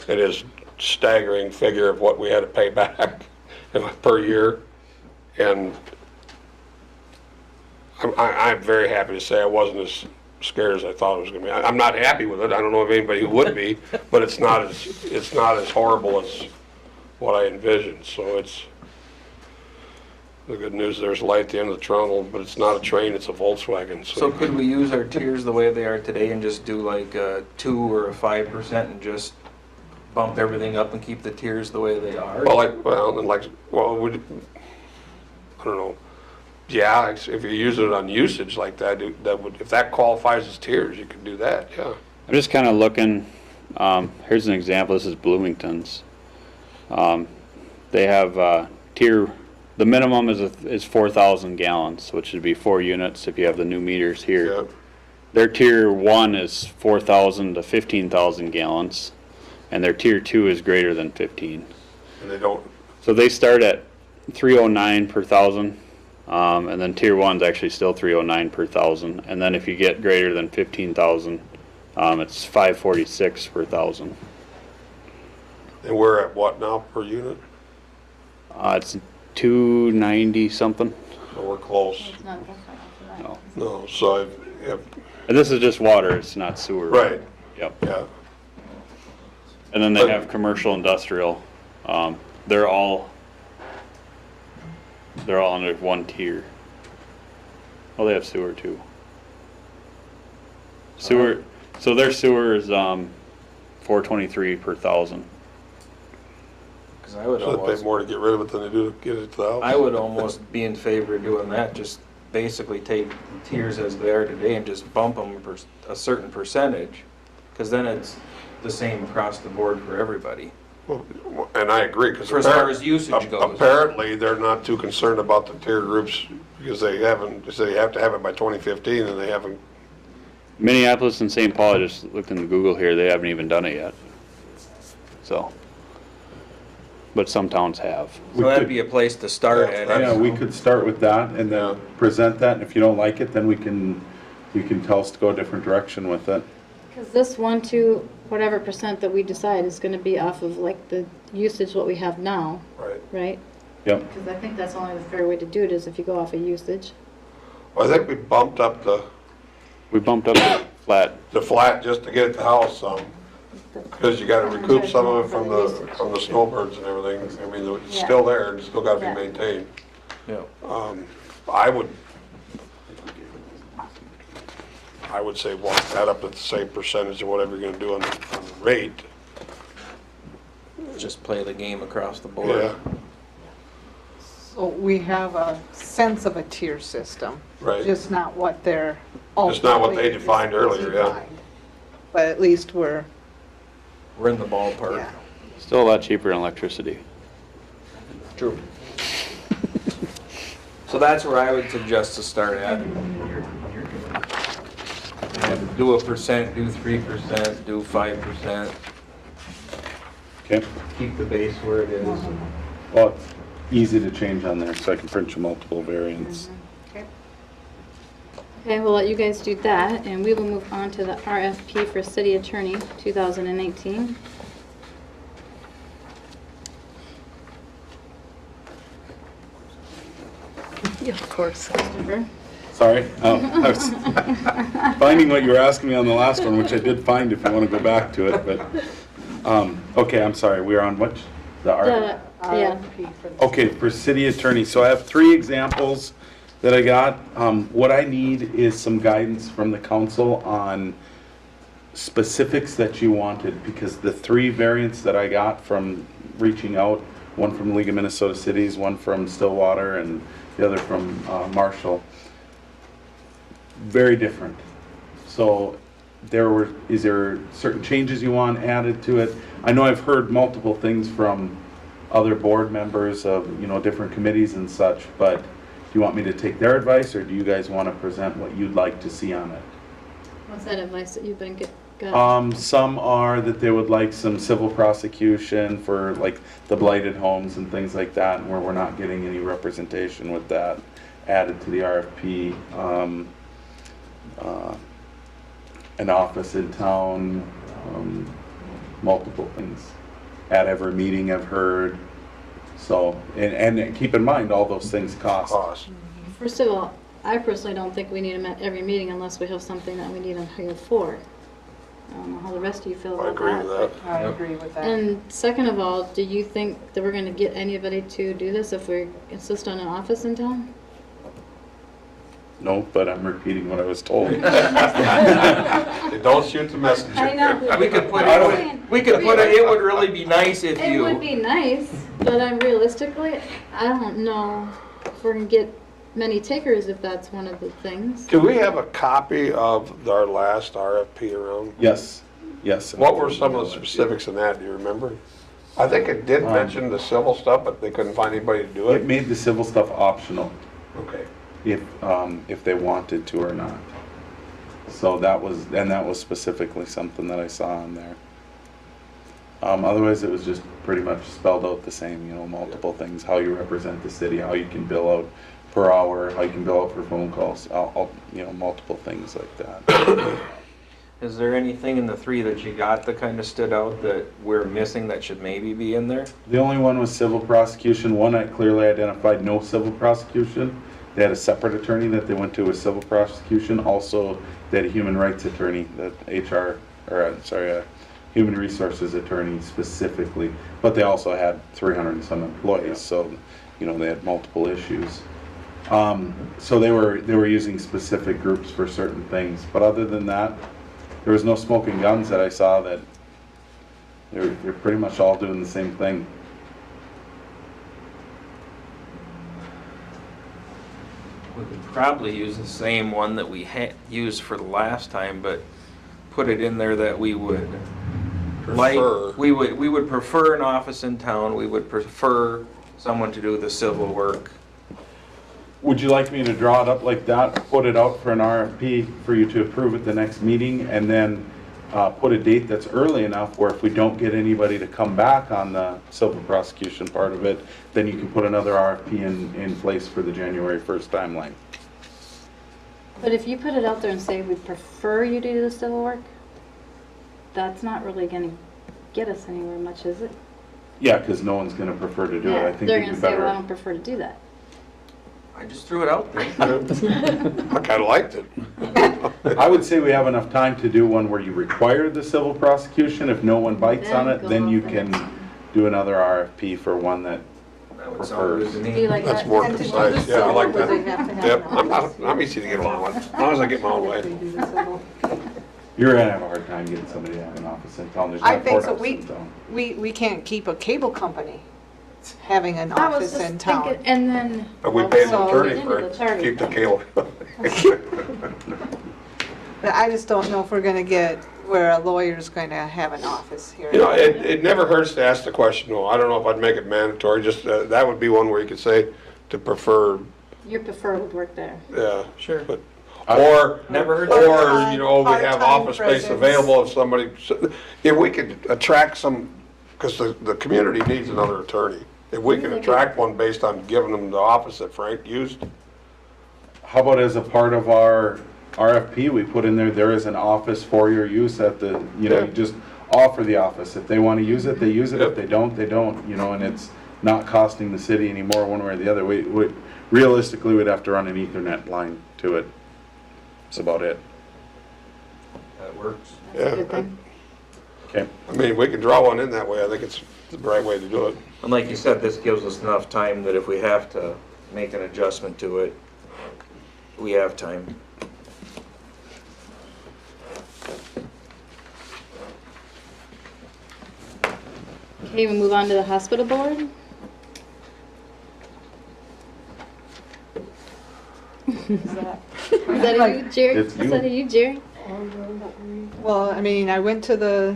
and his staggering figure of what we had to pay back per year. And I'm very happy to say I wasn't as scared as I thought it was gonna be. I'm not happy with it. I don't know if anybody would be, but it's not as horrible as what I envisioned. So The good news, there's light at the end of the tunnel, but it's not a train, it's a Volkswagen. So could we use our tiers the way they are today and just do like a 2 or a 5% and just bump everything up and keep the tiers the way they are? Well, I don't know. Yeah, if you use it on usage like that, if that qualifies as tiers, you could do that, yeah. I'm just kind of looking, here's an example, this is Bloomington's. They have tier, the minimum is 4,000 gallons, which would be 4 units if you have the new meters here. Yeah. Their tier 1 is 4,000 to 15,000 gallons, and their tier 2 is greater than 15. And they don't, So they start at 309 per thousand, and then tier 1's actually still 309 per thousand, and then if you get greater than 15,000, it's 546 per thousand. and we're at what now per unit? It's 290 something. So we're close. It's not that far off of that. No. No, so, And this is just water, it's not sewer. right, Yep. yeah. And then they have commercial, industrial. They're all under one tier. Oh, they have sewer too. Sewer, so their sewer is 423 per thousand. Because I would So they pay almost, more to get rid of it than they do to get it to the house. I would almost be in favor of doing that, just basically take tiers as they are today and just bump them a certain percentage. Because then it's the same across the board for everybody. Well, and I agree, because For as far as usage goes. apparently, they're not too concerned about the tier groups, because they say you have to have it by 2015, and they haven't. Minneapolis and St. Paul, I just looked into Google here, they haven't even done it yet. So, but some towns have. So that'd be a place to start at. Yeah, we could start with that and Yeah. then present that, and if you don't like it, then you can tell us to go a different direction with it. Because this 1 to whatever percent that we decide is gonna be off of like the usage what we have now, Right. right? Yep. Because I think that's only the fair way to do it is if you go off of usage. Well, I think we bumped up We bumped up the flat. just to get at the house some, because you gotta recoup some of it from the snowbirds and everything. I mean, it's still there, it's still gotta Yeah. be maintained. Yeah. I would say walk that up at the same percentage of whatever you're gonna do on the rate. Just play the game across the board. Yeah, So we have a sense of a tier system. right. Just not what they're. Just not what they ultimately defined earlier, yeah. defined. But at least we're, We're in the ballpark. yeah. Still a lot cheaper than electricity. True. So that's where I would suggest to start at. And do a percent, do 3%, do 5%, Okay. keep the base where it is. Well, it's easy to change on there, so I can print you multiple variants. Okay, we'll let you guys do that, and we will move on to the RFP for city attorney 2018. Yeah, of course. Christopher. Sorry, I was finding what you were asking me on the last one, which I did find if you want to go back to it, but, okay, I'm sorry, we are on which? The art? Yeah, RFP for the- Okay, for city attorney, so I have 3 examples that I got. What I need is some guidance from the council on specifics that you wanted, because the 3 variants that I got from reaching out, one from League of Minnesota Cities, one from Stillwater, and the other from Marshall, very different. So is there certain changes you want added to it? I know I've heard multiple things from other board members of, different committees and such, but do you want me to take their advice, or do you guys want to present what you'd like to see on it? what's that advice that you've been got? Some are that they would like some civil prosecution for like the blighted homes and things like that, where we're not getting any representation with that added to the RFP. An office in town, multiple things at every meeting I've heard. So, and keep in mind, all those things cost. First of all, I personally don't think we need them at every meeting unless we have something that we need them here for. I don't know how the rest of you feel I about agree with that. I agree with that. And second of all, do you think that we're gonna get anybody to do this if we insist on an office in town? No, but I'm repeating what I was told. Don't shoot the messenger. I know. We could put I'm it, saying- we could put it, it would really be nice if It would you, be nice, but realistically, I don't know if we're gonna get many takers if that's one of the things. Do we have a copy of our last RFP around? Yes, yes. What were some of the specifics in that, do you remember? I think it did mention the civil stuff, but they couldn't find anybody to do It it. made the civil stuff optional, Okay. if they wanted to or not. So that was specifically something that I saw on there. Otherwise, it was just pretty much spelled out the same, multiple things, how you represent the city, how you can bill out per hour, how you can bill out for phone calls, multiple things like that. is there anything in the three that you got that kind of stood out that we're missing that should maybe be in there? The only one was civil prosecution. One I clearly identified no civil prosecution. They had a separate attorney that they went to with civil prosecution. Also, they had a human rights attorney, a human resources attorney specifically. But they also had 300 and some employees, so they had multiple issues. So they were using specific groups for certain things. But other than that, there was no smoking guns that I saw. That they're pretty much all doing the same thing. We could probably use the same one that we used for the last time, but put it in there that we would Prefer. we would prefer an office in town, we would prefer someone to do the civil work. Would you like me to draw it up like that, put it out for an RFP for you to approve at the next meeting, and then put a date that's early enough where if we don't get anybody to come back on the civil prosecution part of it, then you can put another RFP in place for the January 1st timeline? But if you put it out there and say we prefer you to do the civil work, that's not really gonna get us anywhere much, is it? Yeah, because no one's going to prefer to do it. I think They're it'd gonna be say, well, I better. don't prefer to do that. I just threw it out there. I kinda liked it. I would say we have enough time to do one where you require the civil prosecution. If no one bites on it, go then you off can and- do another RFP for one that That would sound good to Do you me. like That's that? more And to do concise, the yeah, I like civil, that. would they have to have Yep, an office? I'm easy to get along with, as long as I get my own way. They do the civil. you're going to have a hard time getting somebody to have an office in town. There's I not think so. courthouse in town. We can't keep a cable company having an I was office just in town. thinking, and then. But we well, pay So- the attorney get for into it, the charter. keep the cable. But I just don't know if we're gonna get where a lawyer's gonna have an office here. It never hurts to ask the question, though. I don't know if I'd make it mandatory, just, that would be one where you could say to prefer, Your prefer would work there. yeah. Sure. But, or, Never heard or, we have Part-time office space presence. available if somebody, if we could attract some, because the community needs another attorney. If we can attract one based on giving them the office that Frank used, How about as a part of our RFP, we put in there is an office for your use at the, Yeah. you just offer the office. If they want to use it, they use it. If they don't, they don't, and it's not costing the city anymore one way or the other. Realistically, we'd have to run an Ethernet line to it. That's about it. That works. That's a Yeah. good thing. Okay. I mean, we can draw one in that way. I think it's the right way to do it. And like you said, this gives us enough time that if we have to make an adjustment to it, we have time. Okay, we move on to the hospital board. Is that- Is that a you, Jerry? It's Is you. that a you, Jerry? Well, I mean, I went to the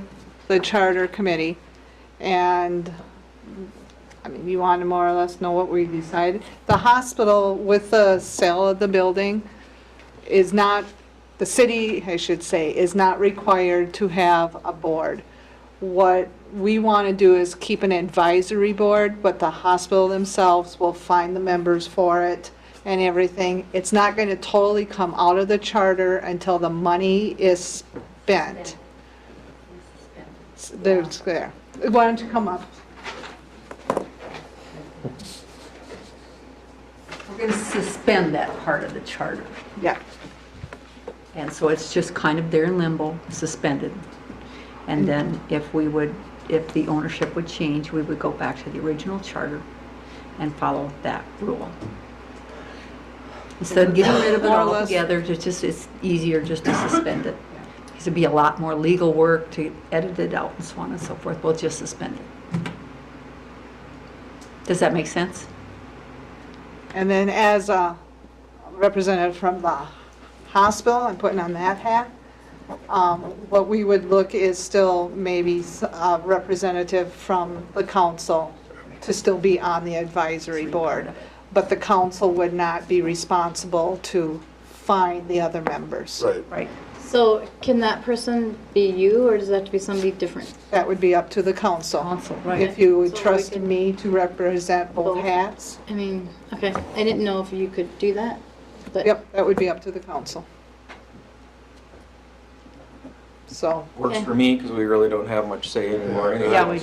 charter committee, and, I mean, you want to more or less know what we decided. The hospital, with the sale of the building, is not, the city, I should say, is not required to have a board. What we want to do is keep an advisory board, but the hospital themselves will find the members for it and everything. It's not going to totally come out of the charter until the money is spent. There's there. Why don't you come up? We're going to suspend that part of the charter. Yeah. And so it's just kind of there in limbo, suspended. And then if the ownership would change, we would go back to the original charter and follow that rule. Instead of getting rid of it More or less. altogether, it's easier just to suspend it. Because it'd be a lot more legal work to edit it out and so on and so forth. We'll just suspend it. Does that make sense? And then as a representative from the hospital, I'm putting on that hat, what we would look is still maybe a representative from the council to still be on the advisory board. But the council would not be responsible to find the other members. Right. Right. So can that person be you, or does that have to be somebody different? That would be up to the council. Council, right. If you would So we trust can- me to represent both Both. hats, I mean, okay, I didn't know if you could do that, but. yep, that would be up to the council. So, Works Okay. for me, because we really don't have much say anymore anyway. Yeah, we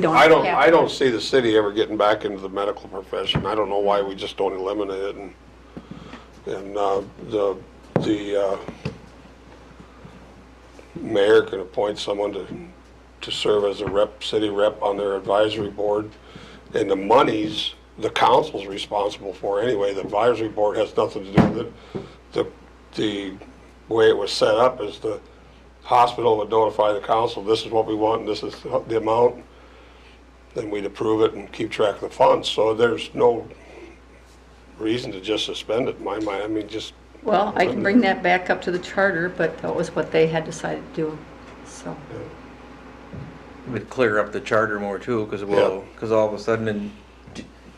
don't I don't, have I to. don't see the city ever getting back into the medical profession. I don't know why we just don't eliminate it and the mayor can appoint someone to serve as a rep, city rep on their advisory board. And the monies, the council's responsible for anyway. The advisory board has nothing to do with it. The way it was set up is the hospital would notify the council, this is what we want, and this is the amount. Then we'd approve it and keep track of the funds. So there's no reason to just suspend it in my mind. I mean, just, Well, I can bring that back up to the charter, but that was what they had decided to do, so. Would clear up the charter more too, because Yeah. all of a sudden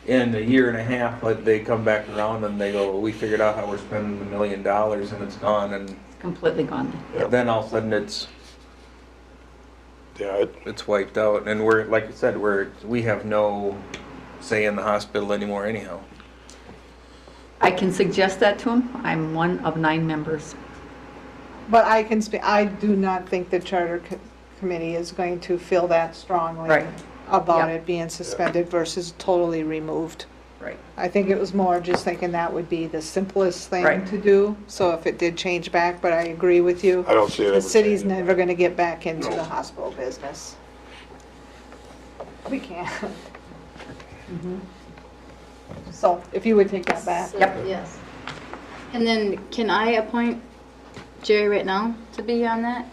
in a year and a half, like, they come back around and they go, we figured out how we're spending $1 million and it's gone, and Completely gone. then all of a sudden yeah, it's wiped out, and we're, like I said, we have no say in the hospital anymore anyhow. I can suggest that to him. I'm one of 9 members. but I can speak, I do not think the charter committee is going to feel that strongly Right. about Yep. it being suspended versus totally removed. Right. I think it was more just thinking that would be the simplest thing Right. to do, so if it did change back, but I agree with you. I don't see it ever The city's changing. never gonna get back into No. the hospital business. We can't. So, if you would take that back. So, Yep. Yes. And then can I appoint Jerry right now to be on that?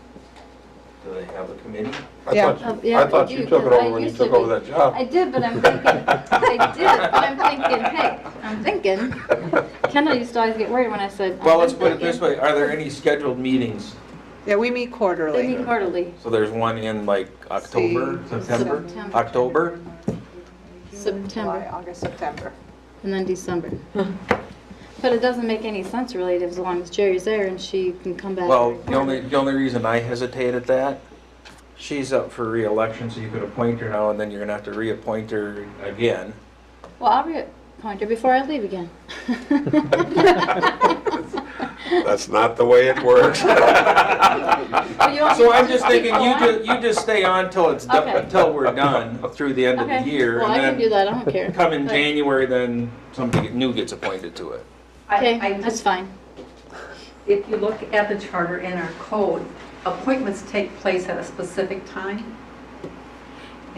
Do they have a committee? Yeah. Yeah, I thought we you do, took it 'cause I over when you used to took over be. that job. I did, but I'm thinking, I did, but I'm thinking, Kendall used to always get worried when I said. Well, I'm let's put it this thinking. way, are there any scheduled meetings? Yeah, we meet They quarterly. meet quarterly, So there's one in like October, See, September, September. October? July, September, August, September. and then December. But it doesn't make any sense really, as long as Jerry's there and she can come back. Well, and the only reason I hesitate at that, she's up for reelection, so you could appoint her now, and then you're gonna have to reappoint her again. Well, I'll reappoint her before I leave again. That's not the way it works. Well, you want me So to I'm just keep thinking, going? you just stay on till it's done, Okay. until we're done through the end of the Okay. year. Well, I and can do then that, I don't care. come in But- January, then somebody new gets appointed to it. Okay, that's fine. If you look at the charter in our code, appointments take place at a specific time.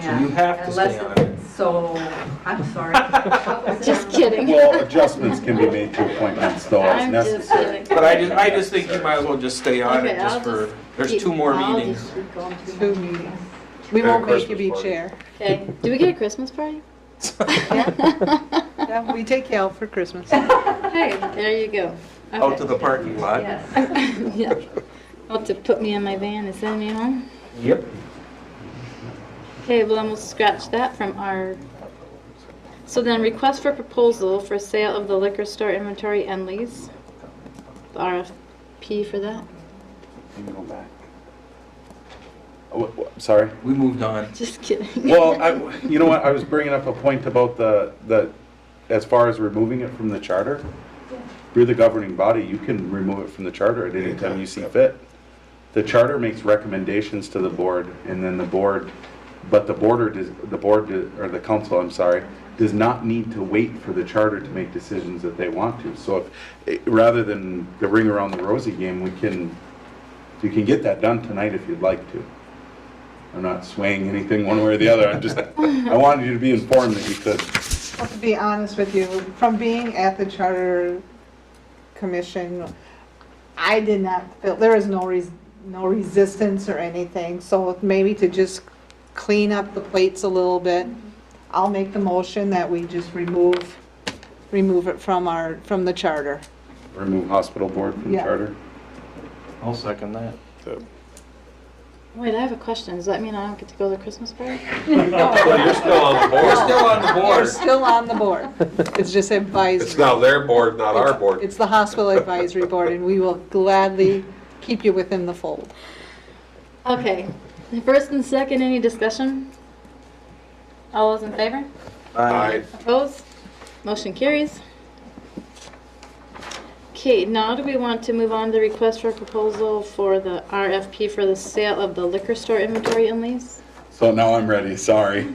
So you have to Unless stay on it's- So, I'm sorry. Just kidding. Well, adjustments can be made to appointments though as I'm just necessary. kidding. But I just think you might as well just stay on Okay, it just I'll for, just there's keep- 2 more I'll meetings. just keep going through 2 them. meetings. We And a won't make you Christmas be party. chair. Okay, do we get a Christmas party? Yeah, we take you out for Christmas. Hey, there you go. Out to the parking lot. Yes. Yeah. Well, to put me in my van and send me home? Yep. Okay, well, then we'll scratch that from our, so then request for proposal for sale of the liquor store inventory and lease. The RFP for that? You can go back. Sorry. We moved on. Just kidding. Well, you know what, I was bringing up a point about as far as removing it from the charter. You're the governing body, you can remove it from the charter at any time you see fit. The charter makes recommendations to the board, and then the board, but or the council, I'm sorry, does not need to wait for the charter to make decisions that they want to. So if, rather than the ring around the rosy game, you can get that done tonight if you'd like to. I'm not swaying anything one way or the other. I wanted you to be informed that you could. Well, to be honest with you, from being at the Charter Commission, I did not feel, there is no resistance or anything, so maybe to just clean up the plates a little bit, I'll make the motion that we just remove it from the charter. Remove hospital board from the Yeah. charter? I'll second that. Wait, I have a question. Does that mean I don't get to go to the Christmas party? You're still on the board. You're still on the We're board. still on the board. It's just advisory. It's now their board, not our board. It's the hospital advisory board, and we will gladly keep you within the fold. Okay. First and second, any discussion? All those in favor? Aye. Opposed? Motion carries. Okay, now do we want to move on to request for proposal for the RFP for the sale of the liquor store inventory and lease? So now I'm ready, sorry.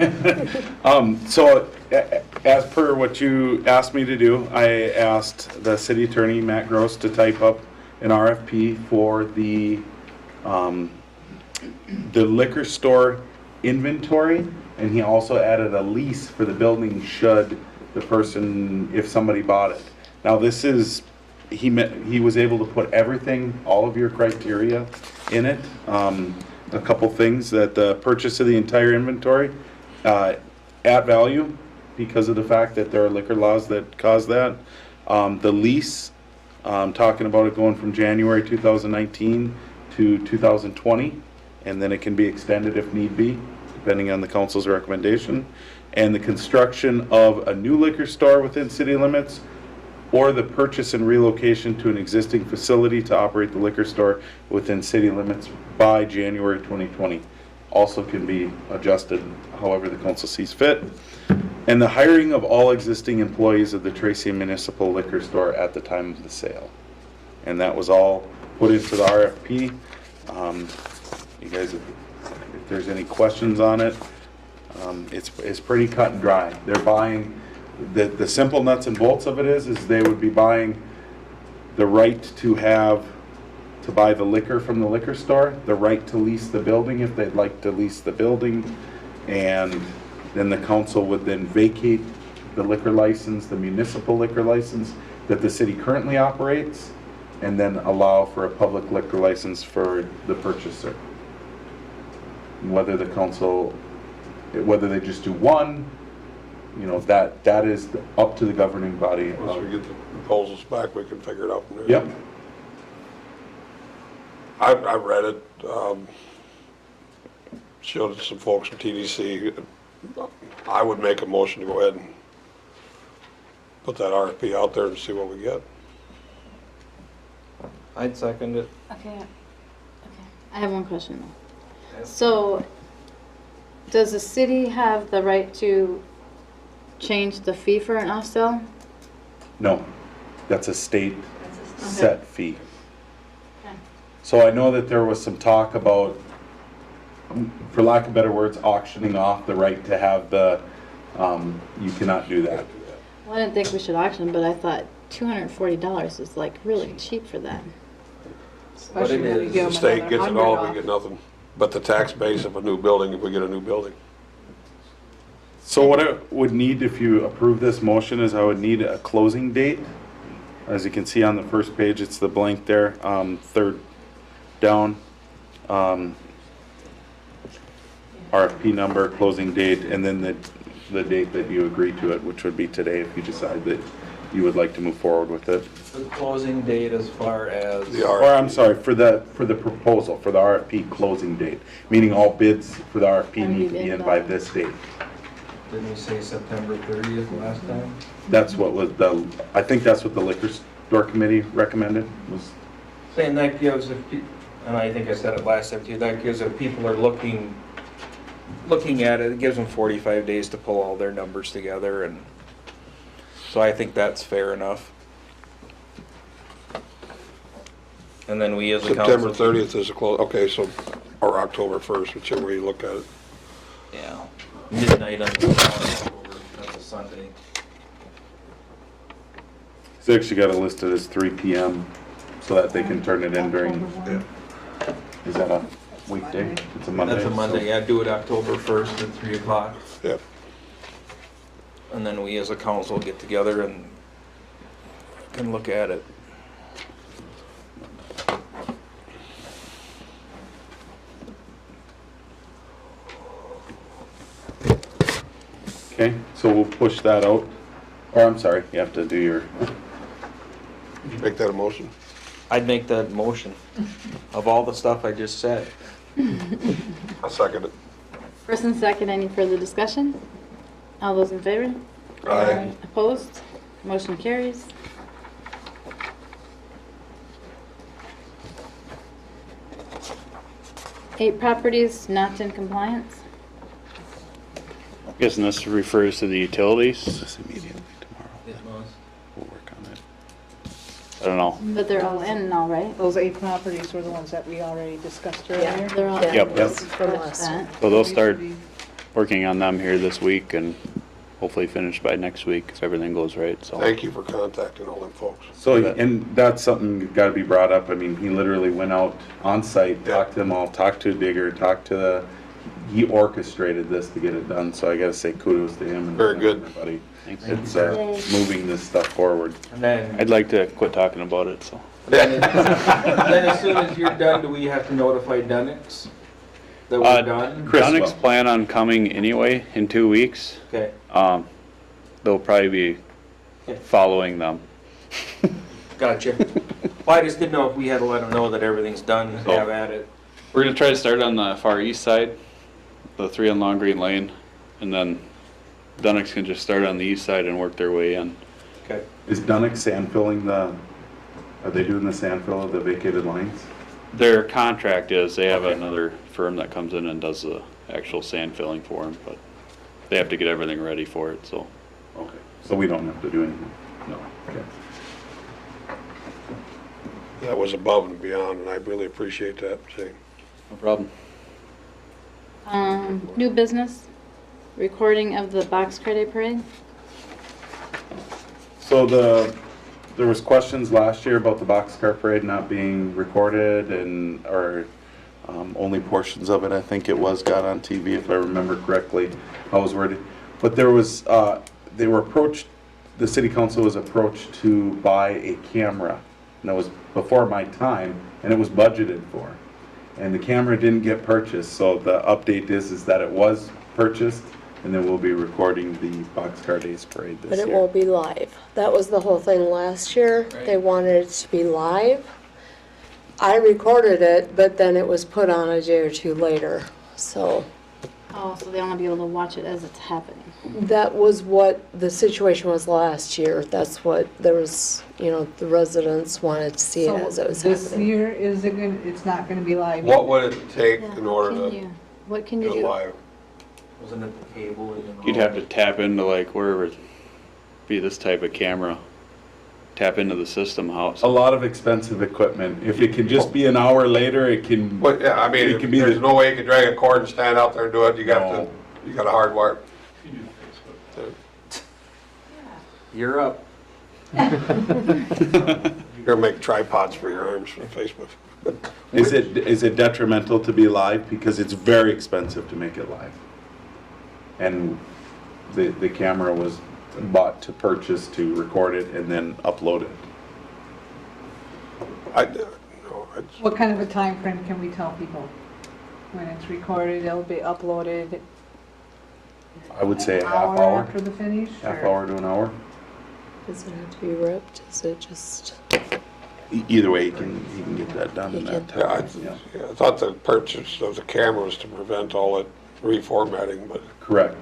As per what you asked me to do, I asked the city attorney, Matt Gross, to type up an RFP for the liquor store inventory, and he also added a lease for the building should the person, if somebody bought it. Now this is, he was able to put everything, all of your criteria in it. A couple things, that the purchase of the entire inventory at value because of the fact that there are liquor laws that cause that. The lease, talking about it going from January 2019 to 2020, and then it can be extended if need be, depending on the council's recommendation. And the construction of a new liquor store within city limits, or the purchase and relocation to an existing facility to operate the liquor store within city limits by January 2020. Also can be adjusted however the council sees fit. And the hiring of all existing employees of the Tracy Municipal Liquor Store at the time of the sale. And that was all put into the RFP. You guys, if there's any questions on it, it's pretty cut and dry. They're buying, the simple nuts and bolts of it is they would be buying the right to buy the liquor from the liquor store, the right to lease the building if they'd like to lease the building, and then the council would then vacate the liquor license, the municipal liquor license that the city currently operates, and then allow for a public liquor license for the purchaser. Whether the council, whether they just do one, you know, that is up to the governing body. Once we get the proposals back, we can figure it out from there. Yep. I read it, showed it to some folks from TDC. I would make a motion to go ahead and put that RFP out there and see what we get. I'd second it. Okay. I have one question though. So, does the city have the right to change the fee for an off-sale? No, that's a state Okay. set fee. Okay. So I know that there was some talk about, for lack of better words, auctioning off the right to have the, you cannot do that. Well, I didn't think we should auction, but I thought $240 is like really cheap for that. Especially when you is. give The them state another gets it 100 all, off. we get nothing. But the tax base of a new building, if we get a new building. So what I would need if you approve this motion is I would need a closing date. As you can see on the first page, it's the blank there, third down. RFP number, closing date, and then the date that you agree to it, which would be today if you decide that you would like to move forward with it. The closing date as far as. The Or I'm sorry, for the proposal, for the RFP closing date, meaning all bids for the RFP need to be in by this date. Didn't we say September 30th last time? That's what was I think that's what the liquor store committee recommended, was, Saying that gives, and I think I said it last time too, that gives if people are looking at it, it gives them 45 days to pull all their numbers together, and so I think that's fair enough. And then we as a council. September 30th is a close, okay, so, or October 1st, whichever way you look at it. Yeah, midnight on October, that's a Sunday. they actually got it listed as 3 PM so that they can turn it in during, October 1. is that a, Weekday, it's a Monday. That's a Monday, so- yeah, do it October 1st at 3 o'clock. Yep. And then we as a council get together and can look at it. Okay, so we'll push that out. Or I'm sorry, you have to do your, Did you make that a motion? I'd make that motion of all the stuff I just said. I'll second it. First and second, any further discussion? All those in favor? Aye. Opposed? Motion carries. Eight properties not in compliance. Guessing this refers to the utilities. this immediately tomorrow. We'll work on it. I don't know. But they're all in now, right? Those 8 properties were the ones that we already discussed earlier. Yeah. They're all. Yeah. Yep. This is from last That. time. So they'll start working on them here this week and hopefully finish by next week if everything goes right, so. Thank you for contacting all them folks. So, and that's something that gotta be brought up. I mean, he literally went out on site, talked to them all, talked to a digger, he orchestrated this to get it done, so I gotta say kudos to him and Very good. everybody. Thanks. It's, Yay. moving this stuff forward. And then, I'd like to quit talking about it, so. then as soon as you're done, do we have to notify Dunix that we're done? Chris Dunix will. plan on coming anyway in 2 weeks. Okay, They'll probably be following them. gotcha. Well, I just didn't know if we had to let them know that everything's done, have at it. We're gonna try to start on the far east side, the 3 on Long Green Lane, and then Dunix can just start on the east side and work their way in. Okay. Is Dunnick sand filling are they doing the sand fill of the vacated lines? Their contract is, they have another firm that comes in and does the actual sand filling for them, but they have to get everything ready for it, so. Okay, so we don't have to do anything? No. Okay. That was above and beyond, and I really appreciate that, see. No problem. New business, recording of the Boxcar Day Parade. So there was questions last year about the boxcar parade not being recorded or only portions of it, I think it was, got on TV, if I remember correctly, how it was worded. But there was, they were approached, the city council was approached to buy a camera. And that was before my time, and it was budgeted for. And the camera didn't get purchased, so the update is that it was purchased, and then we'll be recording the Boxcar Days Parade this But year. it won't be live. That was the whole thing last year. They wanted it to be live. I recorded it, but then it was put on a day or two later. So Oh, so they want to be able to watch it as it's happening. that was what the situation was last year. That's what there was, the residents wanted to see it as it was This happening. year, it's not gonna be live? What would it take in Yeah, order can to you- What can you do it do? live? Wasn't it the cable and all? You'd have to tap into like wherever, be this type of camera, tap into the system, how it's. A lot of expensive equipment. If it can just be an hour later, it can. But, yeah, I mean, It if can be there's the- no way you can drag a cord and stand out there and do it, you got to, No. you got a hardwire. You're up. You're gonna make tripods for your arms for Facebook. Is it detrimental to be live? Because it's very expensive to make it live. And the camera was bought to purchase to record it and then upload it. What kind of a time frame can we tell people? When it's recorded, it'll be uploaded I would say a an half hour hour, after the finish? half or- hour to an hour. Does it have to be ripped? Is it just, Either way, he can get that done in that Yeah, time. I thought the purchase of the camera was to prevent all that reformatting, but Correct.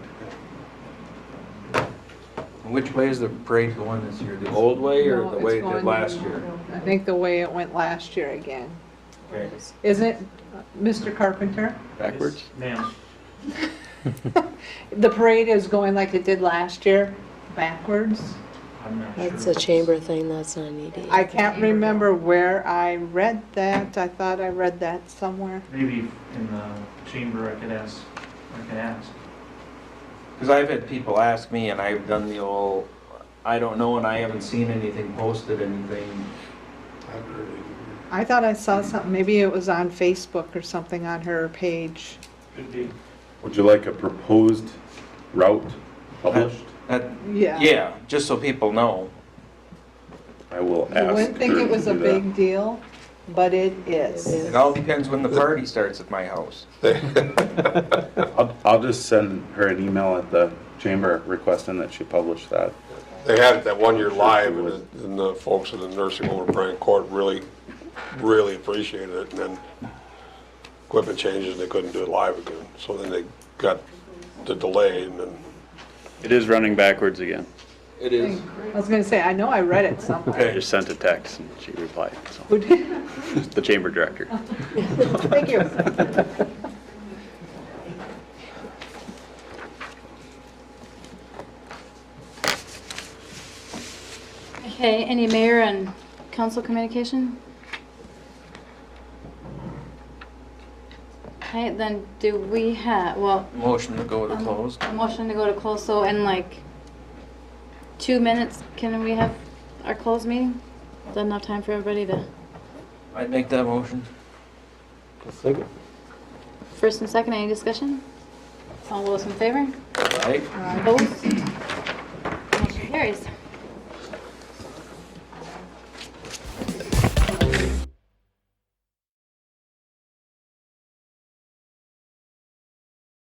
Which way is the parade going this year? The old way or No, the it's way it going did last year? I think the way it went last year again. Okay. Isn't it, Mr. Carpenter? Backwards? Ma'am. The parade is going like it did last year, backwards? I'm not sure. that's a chamber thing, that's not an ED. I can't remember where I read that. I thought I read that somewhere. Maybe in the chamber I can ask. Because I've had people ask me and I've done the I don't know, and I haven't seen anything posted, anything. I thought I saw something, maybe it was on Facebook or something on her page. Would you like a proposed route published? Yeah. Yeah, just so people know. I will You ask wouldn't think her it was to a do that. big deal, but it is. It It all depends when the party starts at my house. I'll just send her an email at the chamber requesting that she publish that. They had it that 1 year live, and the folks in the nursing home in Bryant Court really, really appreciated it, and then equipment changes, and they couldn't do it live again. So then they got the delay, and then It is running backwards again. It is. I was gonna say, I know I read it somewhere. I just sent a text and she replied, so, Who did? the chamber director. Thank you. Okay, any mayor and council communication? Okay, then do we have, well, Motion to go to closed. a motion to go to close, so in like 2 minutes, can we have our closed meeting? Is that enough time for everybody to, I'd make that motion. first and second, any discussion? All those in favor? Right? Opposed? Motion carries.